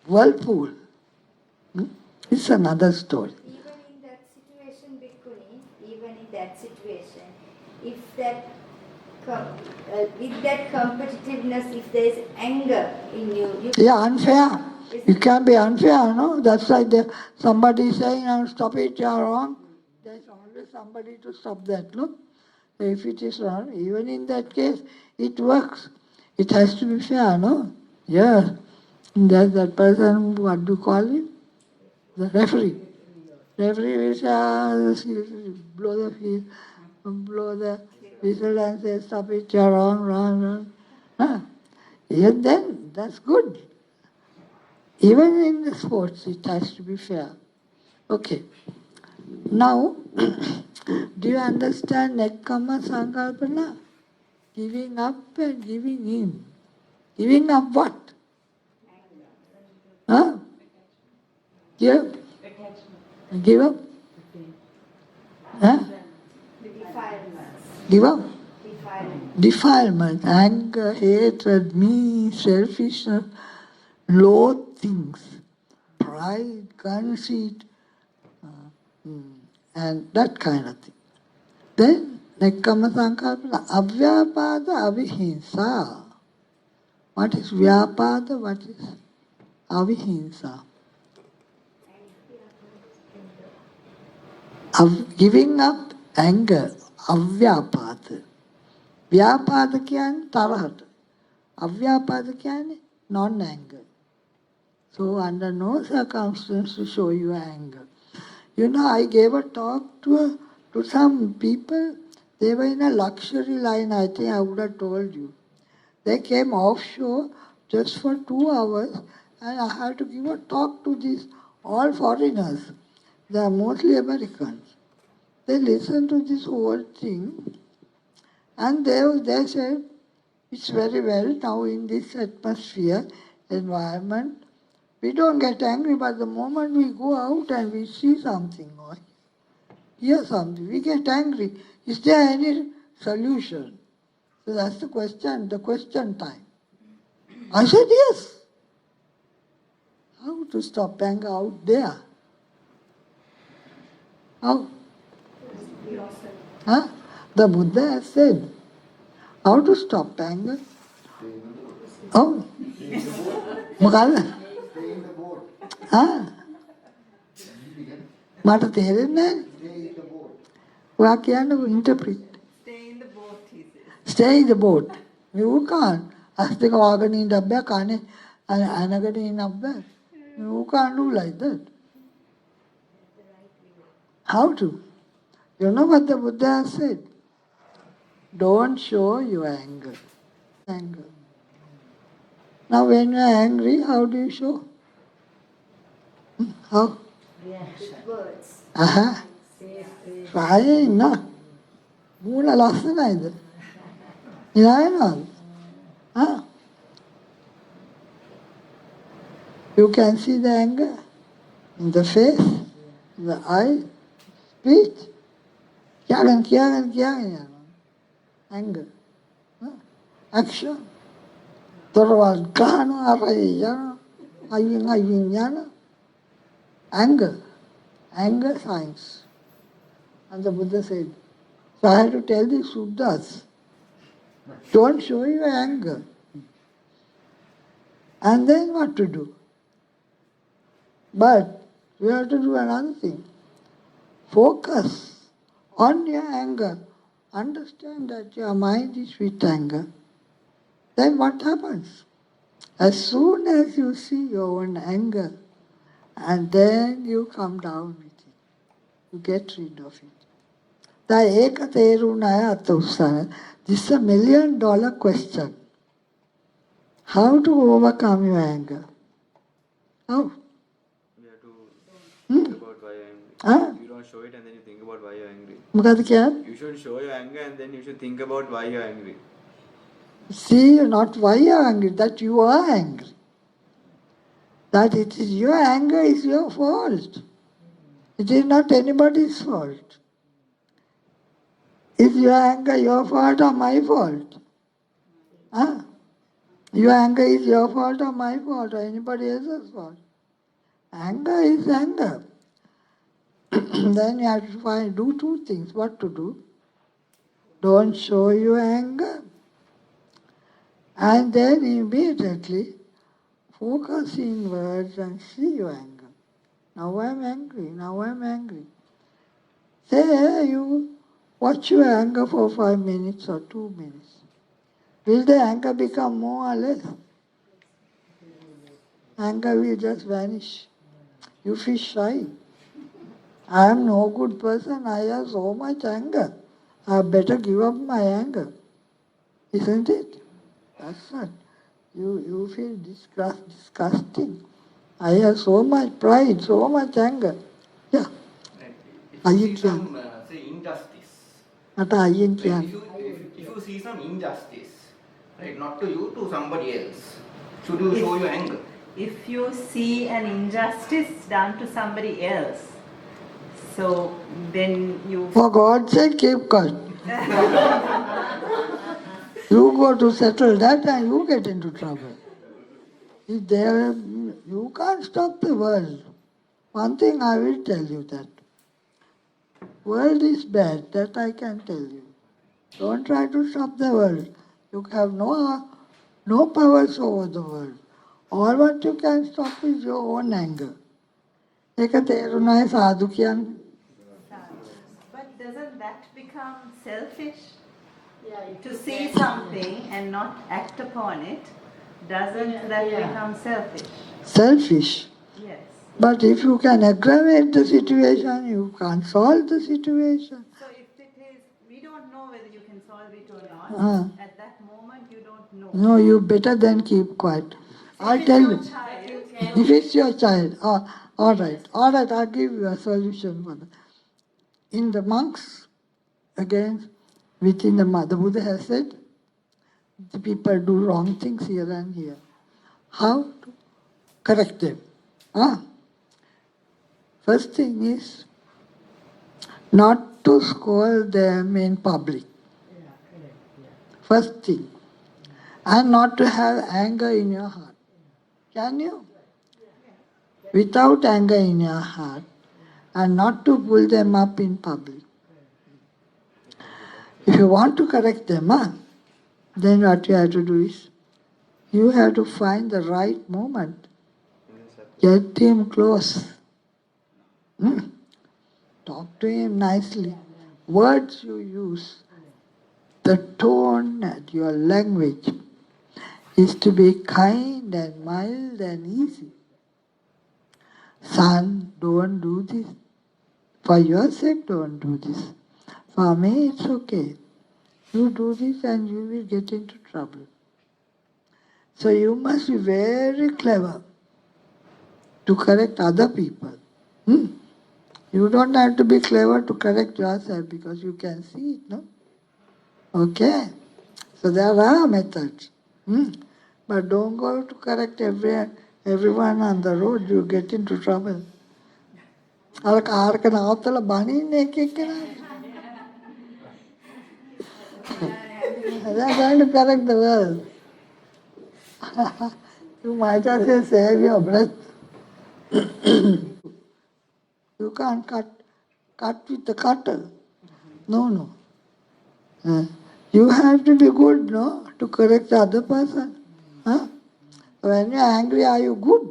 whirlpool. It's another story. Even in that situation, Bhikkhuni, even in that situation, if that with that competitiveness, if there is anger in you, Yeah, unfair. You can't be unfair, no? That's why somebody is saying, "Now stop it, you are wrong." There's always somebody to stop that, no? If it is wrong, even in that case, it works. It has to be fair, no? Yeah. There's that person, what do you call him? The referee. Referee will say, blow the whistle and say, "Stop it, you're wrong, wrong." Even then, that's good. Even in the sports, it has to be fair. Okay. Now, do you understand Nekkhamma Sankalpana? Giving up and giving in. Giving up what? Give up? Give up? Defilement, anger, hatred, me, selfishness, low things, pride, conceit, and that kind of thing. Then, Nekkhamma Sankalpana, Avyapada Avihimsa. What is Vyapada? What is Avihimsa? Giving up anger, Avyapada. Vyapada කියන්නේ තරහට. Avyapada කියන්නේ non-anger. So under no circumstance to show you anger. You know, I gave a talk to some people. They were in a luxury line, I think I would have told you. They came offshore just for 2 hours, and I had to give a talk to these all foreigners. They are mostly Americans. They listened to this whole thing, and they said, it's very well now in this atmosphere, environment. We don't get angry, but the moment we go out and we see something or hear something, we get angry. Is there any solution? So that's the question time. I said, yes. How to stop anger out there? How? The Buddha has said, how to stop anger? Oh, මොකද? මට තේරෙන්නේ නැහැ. ඔයා කියන්නේ interpret. Stay in the boat, he says. Stay in the boat. You can't. අස් දෙක වහගෙන ඉන්න බෑ කනේ අනකට ඉන්න බෑ. You can't do like that. How to? You know what the Buddha has said? Don't show your anger. Anger. Now when you are angry, how do you show? How? With words. Aha. Trying, no? මූණ ලස්සනයිද? ඉනායනවද? Huh? You can see the anger in the face, in the eye, speech. කියන්න. Anger. Huh? Action. දොරවල් ගහනවා, අරයි යනවා, අයියෙන් යනවා. Anger. Anger signs. And the Buddha said, so I have to tell the Suddhas, don't show your anger. And then what to do? But you have to do another thing. Focus on your anger. Understand that your mind is with anger. Then what happens? As soon as you see your own anger, and then you come down with it. You get rid of it. දැන් ඒක තේරුණා අත උස්සන. This is $1 million question. How to overcome your anger? How? You have to think about why you're angry. Huh? You don't show it and then you think about why you're angry. මොකද කියන්නේ? You should show your anger and then you should think about why you're angry. See, not why you are angry, that you are angry. That it is your anger is your fault. It is not anybody's fault. Is your anger your fault or my fault? Huh? Your anger is your fault or my fault or anybody else's fault? Anger is anger. Then you have to do two things. What to do? Don't show your anger. And then immediately focus inwards and see your anger. Now I'm angry, now I'm angry. Say you watch your anger for 5 minutes or 2 minutes. Will the anger become more or less? Anger will just vanish. You feel shy. I am no good person, I have so much anger. I better give up my anger. Isn't it? That's what. You feel disgusting. I have so much pride, so much anger. Yeah. If you see some, say, injustice, මට අයියෙන් right? කියන්න. If you see some injustice, right, not to you, to somebody else, should you show your anger? If you see an injustice done to somebody else, so then you... For God's sake, keep quiet. You go to settle that and you get into trouble. If there, you can't stop the world. One thing I will tell you that. World is bad, that I can tell you. Don't try to stop the world. You have no powers over the world. All what you can stop is your own anger. ඒක තේරුණායි සාදු කියන්නේ. But doesn't that become selfish? To see something and not act upon it, doesn't that become selfish? Selfish. Yes. But if you can aggravate the situation, you can't solve the situation. So if it is, we don't know whether you can solve it or not. At that moment, you don't know. No, you better than keep quiet. I'll tell you. If it's your child, all right, I'll give you a solution for that. In the monks, again, within the Buddha has said, the people do wrong things here and here. How to correct them? First thing is not to scold them in public. First thing. And not to have anger in your heart. Can you? Without anger in your heart, and not to pull them up in public. If you want to correct them, then what you have to do is, you have to find the right moment. Get him close. Talk to him nicely. words you use, the tone at your language is to be kind and mild and easy. Son, don't do this. For your sake, don't do this. For me, it's okay. You do this and you will get into trouble. So you must be very clever to correct other people. You don't have to be clever to correct yourself because you can see it, no? Okay? So there are methods. But don't go to correct everyone on the road, you get into trouble. They are going to correct the world. You might as well save your breath. You can't cut with the cutter. No. You have to be good, no, to correct the other person. Huh? When you are angry, are you good?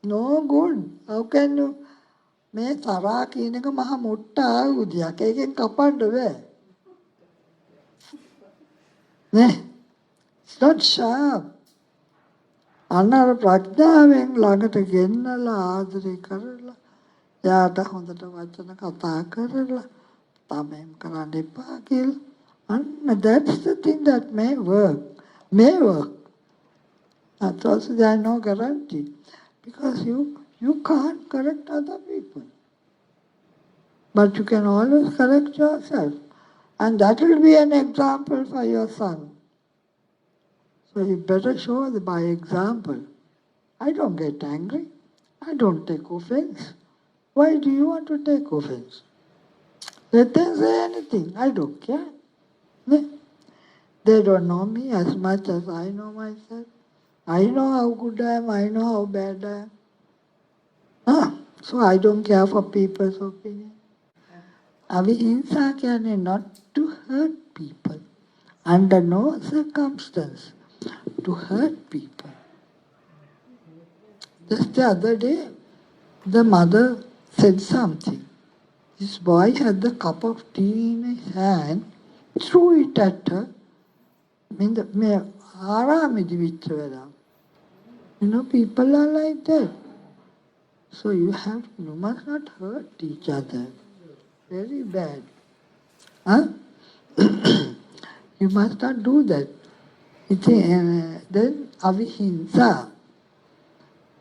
No good. How can you? මේ තරහා කියන එක මහා මොට්ටා ආයුධයක්. ඒකෙන් කපන්න බෑ. නේ? It's not sharp. අන්නර ප්‍රඥාවෙන් ළඟට ගෙන්නලා ආදරේ කරලා එයාට හොඳට වචන කතා කරලා තමෙන් කරන්න එපා කියලා. And that's the thing that may work. May work. But also there is no guarantee. Because you can't correct other people. But you can always correct yourself. And that will be an example for your son. So you better show by example. I don't get angry. I don't take offense. Why do you want to take offense? Let them say anything. I don't care. They don't know me as much as I know myself. I know how good I am. I know how bad I am. So I don't care for people's opinion. Avihimsa කියන්නේ not to hurt people. Under no circumstance to hurt people. Just the other day, the mother said something. This boy had the cup of tea in his hand, threw it at her. You know, people are like that. So you must not hurt each other. Very bad. You must not do that. Then avihimsa.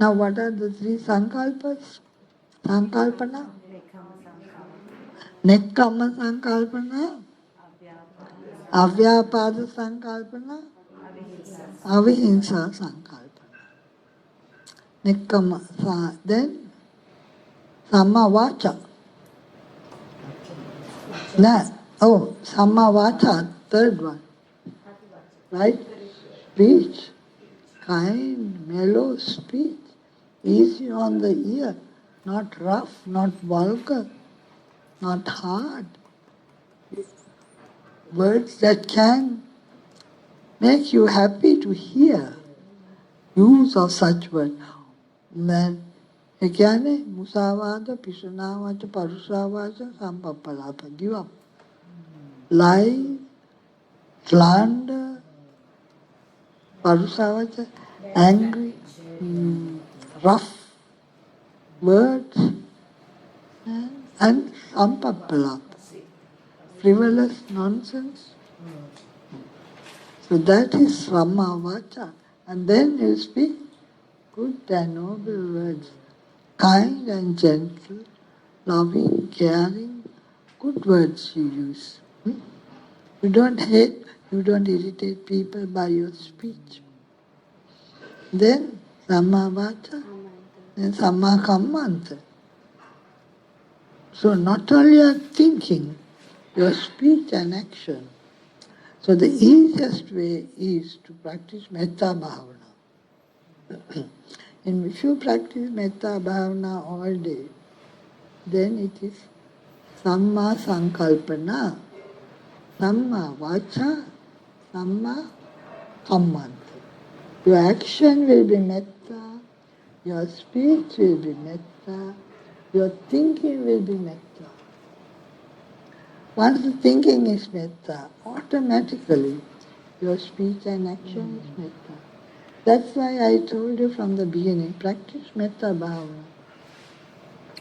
Now what are the three sankalpas? Sankalpana? Nekkama sankalpana? Avyapada sankalpana? Avihimsa sankalpana. Nekkama. Then samma vacha. Samma vacha, third one. Right? Speech. Kind, mellow speech. Easy on the ear. Not rough, not vulgar, not hard. Words that can make you happy to hear. Use of such words. Then, ekane musavada, pisanavada, parusavada, sampapalapa. Give up. Lie, slander, parusavada, angry, rough words, and sampapalapa. Frivolous nonsense. So that is Samma Vacha. And then you speak good and noble words, kind and gentle, loving, caring, good words you use. You don't hate, you don't irritate people by your speech. Then Samma Vacha, then Samma Kammanta. So not only your thinking, your speech and action. So the easiest way is to practice Metta Bhavana. And if you practice Metta Bhavana all day, then it is Samma Sankalpana, Samma Vacha, Samma Kammanta. Your action will be Metta, your speech will be Metta, your thinking will be Metta. Once the thinking is metta, automatically your speech and action is metta. That's why I told you from the beginning, practice metta bhavana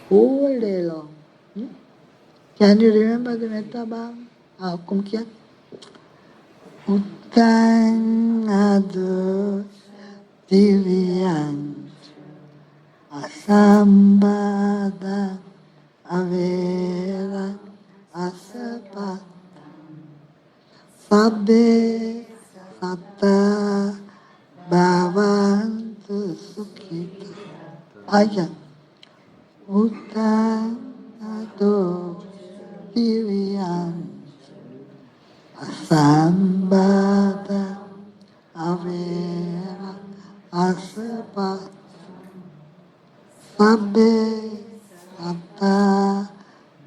whole day long. Can you remember the metta bhavana? Kum kiya? Uttang adu divyang asambada avera asapat sabbe satta bhavantu sukhita. Aya. Uttang adu divyang asambada avera asapat sabbe satta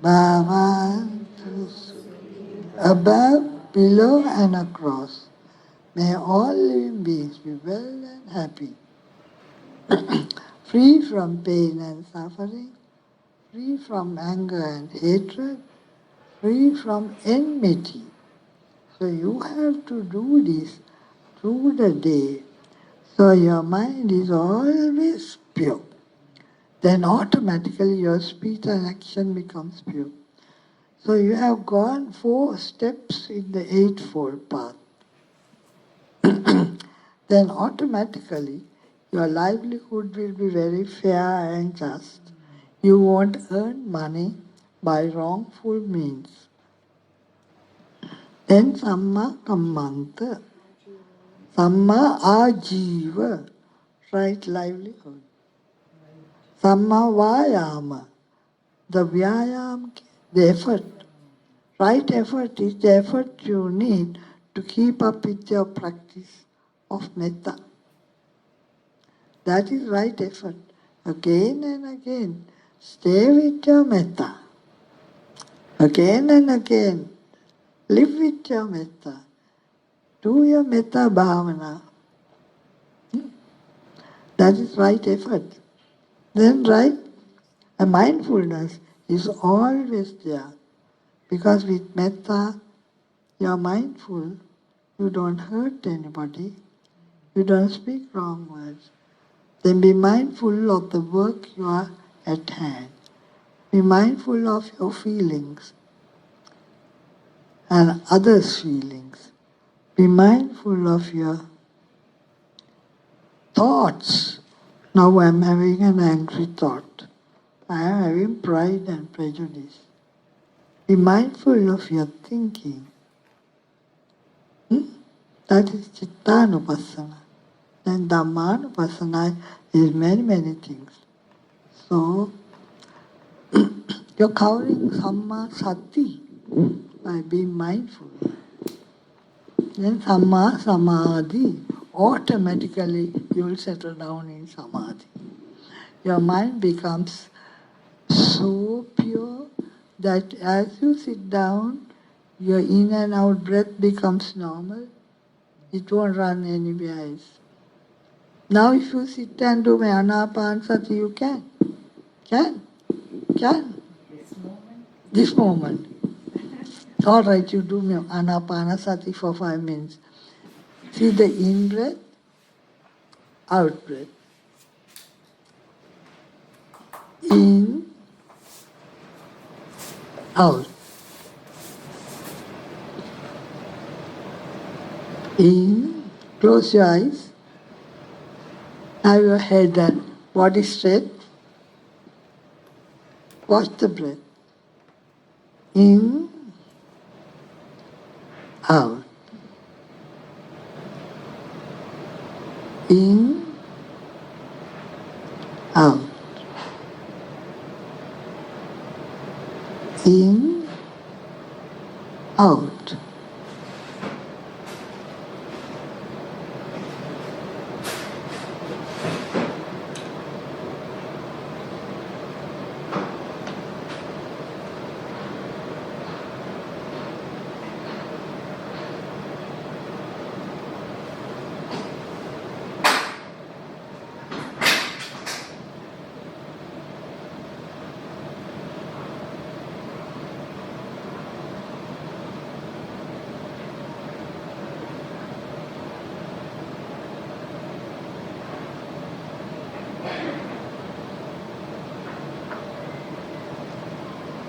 bhavantu sukhita. Above, below and across, may all living beings be well and happy, free from pain and suffering, free from anger and hatred, free from enmity. So you have to do this through the day. So your mind is always pure. Then automatically your speech and action becomes pure. So you have gone 4 steps in the Eightfold Path. Then automatically your livelihood will be very fair and just. You won't earn money by wrongful means. Then Samma Kammanta, Samma Ajiva, right livelihood. Samma Vayama, the Vyayam, the effort. Right effort is the effort you need to keep up with your practice of metta. That is right effort. Again and again, stay with your metta. Again and again, live with your metta. Do your metta bhavana. That is right effort. Then right, a mindfulness is always there. Because with metta, you are mindful, you don't hurt anybody, you don't speak wrong words. Then be mindful of the work you are at hand. Be mindful of your feelings and others' feelings. Be mindful of your thoughts. Now I am having an angry thought. I am having pride and prejudice. Be mindful of your thinking. That is Chittanupassana. Then Dhammanupassana is many, many things. So, you're covering Samma Sati by being mindful. Then Samma Samadhi, automatically you will settle down in Samadhi. Your mind becomes so pure that as you sit down, your in and out breath becomes normal. It won't run anywhere else. Now if you sit and do Anapanasati, you can. Can. This moment. It's all right, you do Anapanasati for 5 minutes. See the in-breath, out-breath. In, out. In, close your eyes. Have your head and body straight. Watch the breath. In, out. In, out. In, out.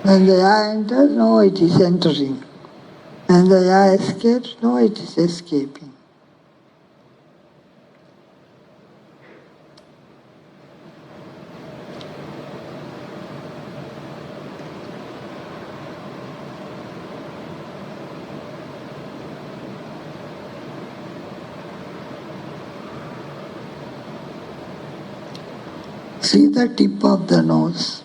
When the air enters, no, it is entering. When the air escapes, no, it is escaping. See the tip of the nose.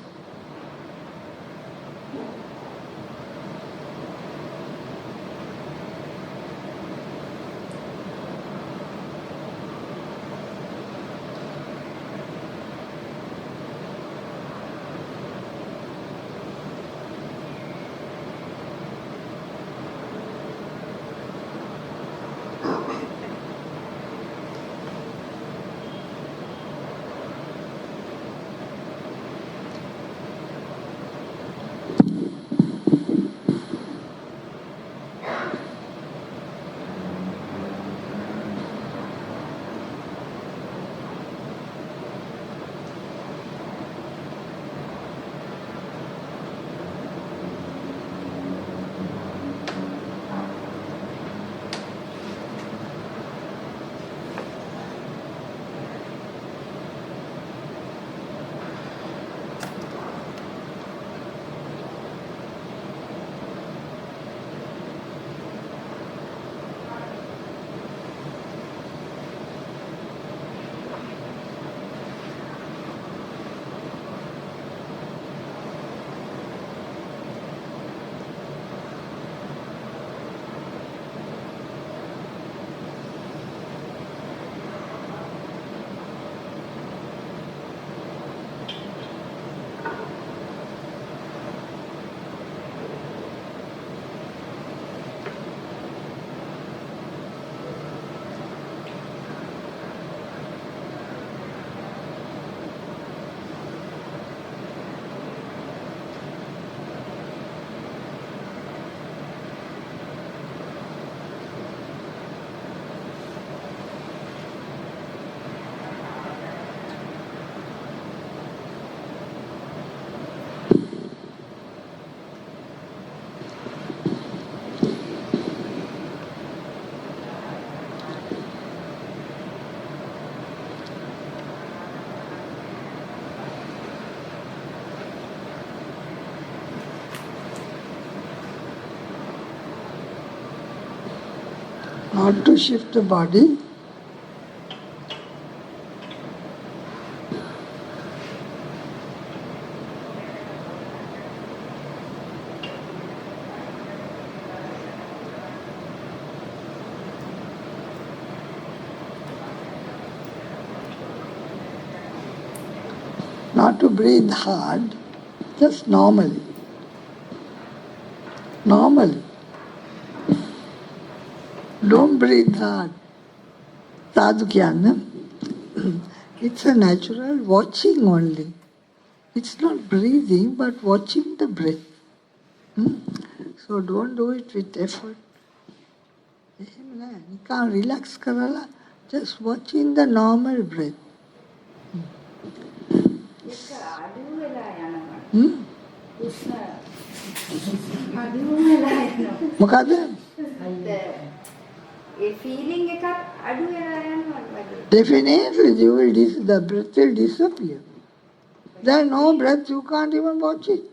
Not to shift the body. Not to breathe hard, just normally. Normally. Don't breathe hard. Sadhu Kyan. It's a natural watching only. It's not breathing, but watching the breath. So don't do it with effort. You can't relax karala. Just watching the normal breath. මොකද? ඒ feeling එකත් අඩු වෙලා යනවා වගේ. Definitely the breath will disappear. There is no breath, you can't even watch it.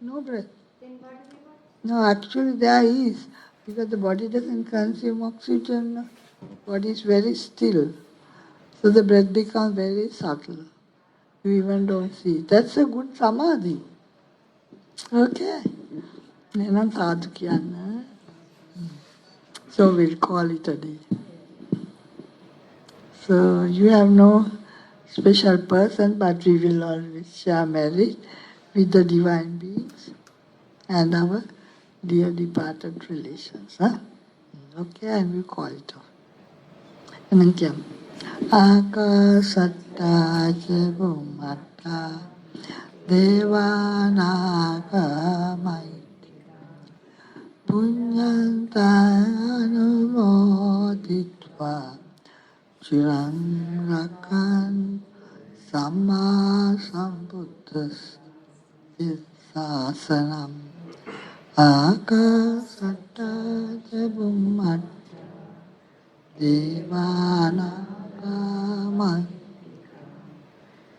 No breath. Then what do we watch? No, actually there is. Because the body doesn't consume oxygen. Body is very still. So the breath becomes very subtle. You even don't see it. That's a good samadhi. Okay. Nenam sadhu kiyanna. So we'll call it a day. So you have no special person, but we will always share merit with the divine beings and our dear departed relations. Huh? Okay, and we call it off. Anankyam. Akasatta Jabumata Devanaga Maiti Punyanta Anumoditva Chirangrakan Sama Sambuddhas සාසනම් ආකාසට්ටා ච බුම්මට්ටා දේවානාගා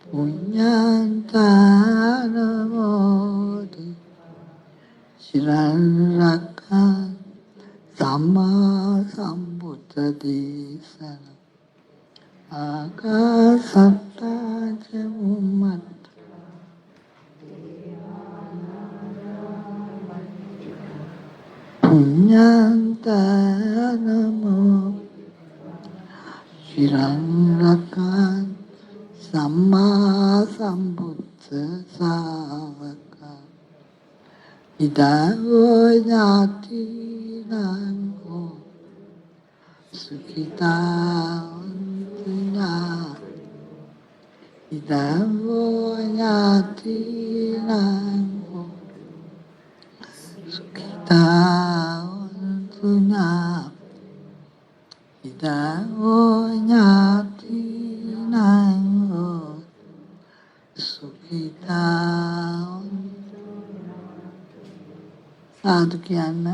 පුඤ්ඤන්තනමෝදි චිරං රක්ඛන්තු සම්මා සම්බුද්ධ දේශන ආකාසට්ටා ච බුම්මට්ටා පුඤ්ඤන්තනමෝ චිරං රක්ඛන්තු සම්මා සම්බුද්ධ ශාවකා ඉදං ඥාතිනං හෝ සුඛිතාන්තු ඉදං ඥාතිනං හෝ සුඛිතාන්තු ඉදං ඥාතිනං හෝ සුඛිතාන්තු සාදු කියන්න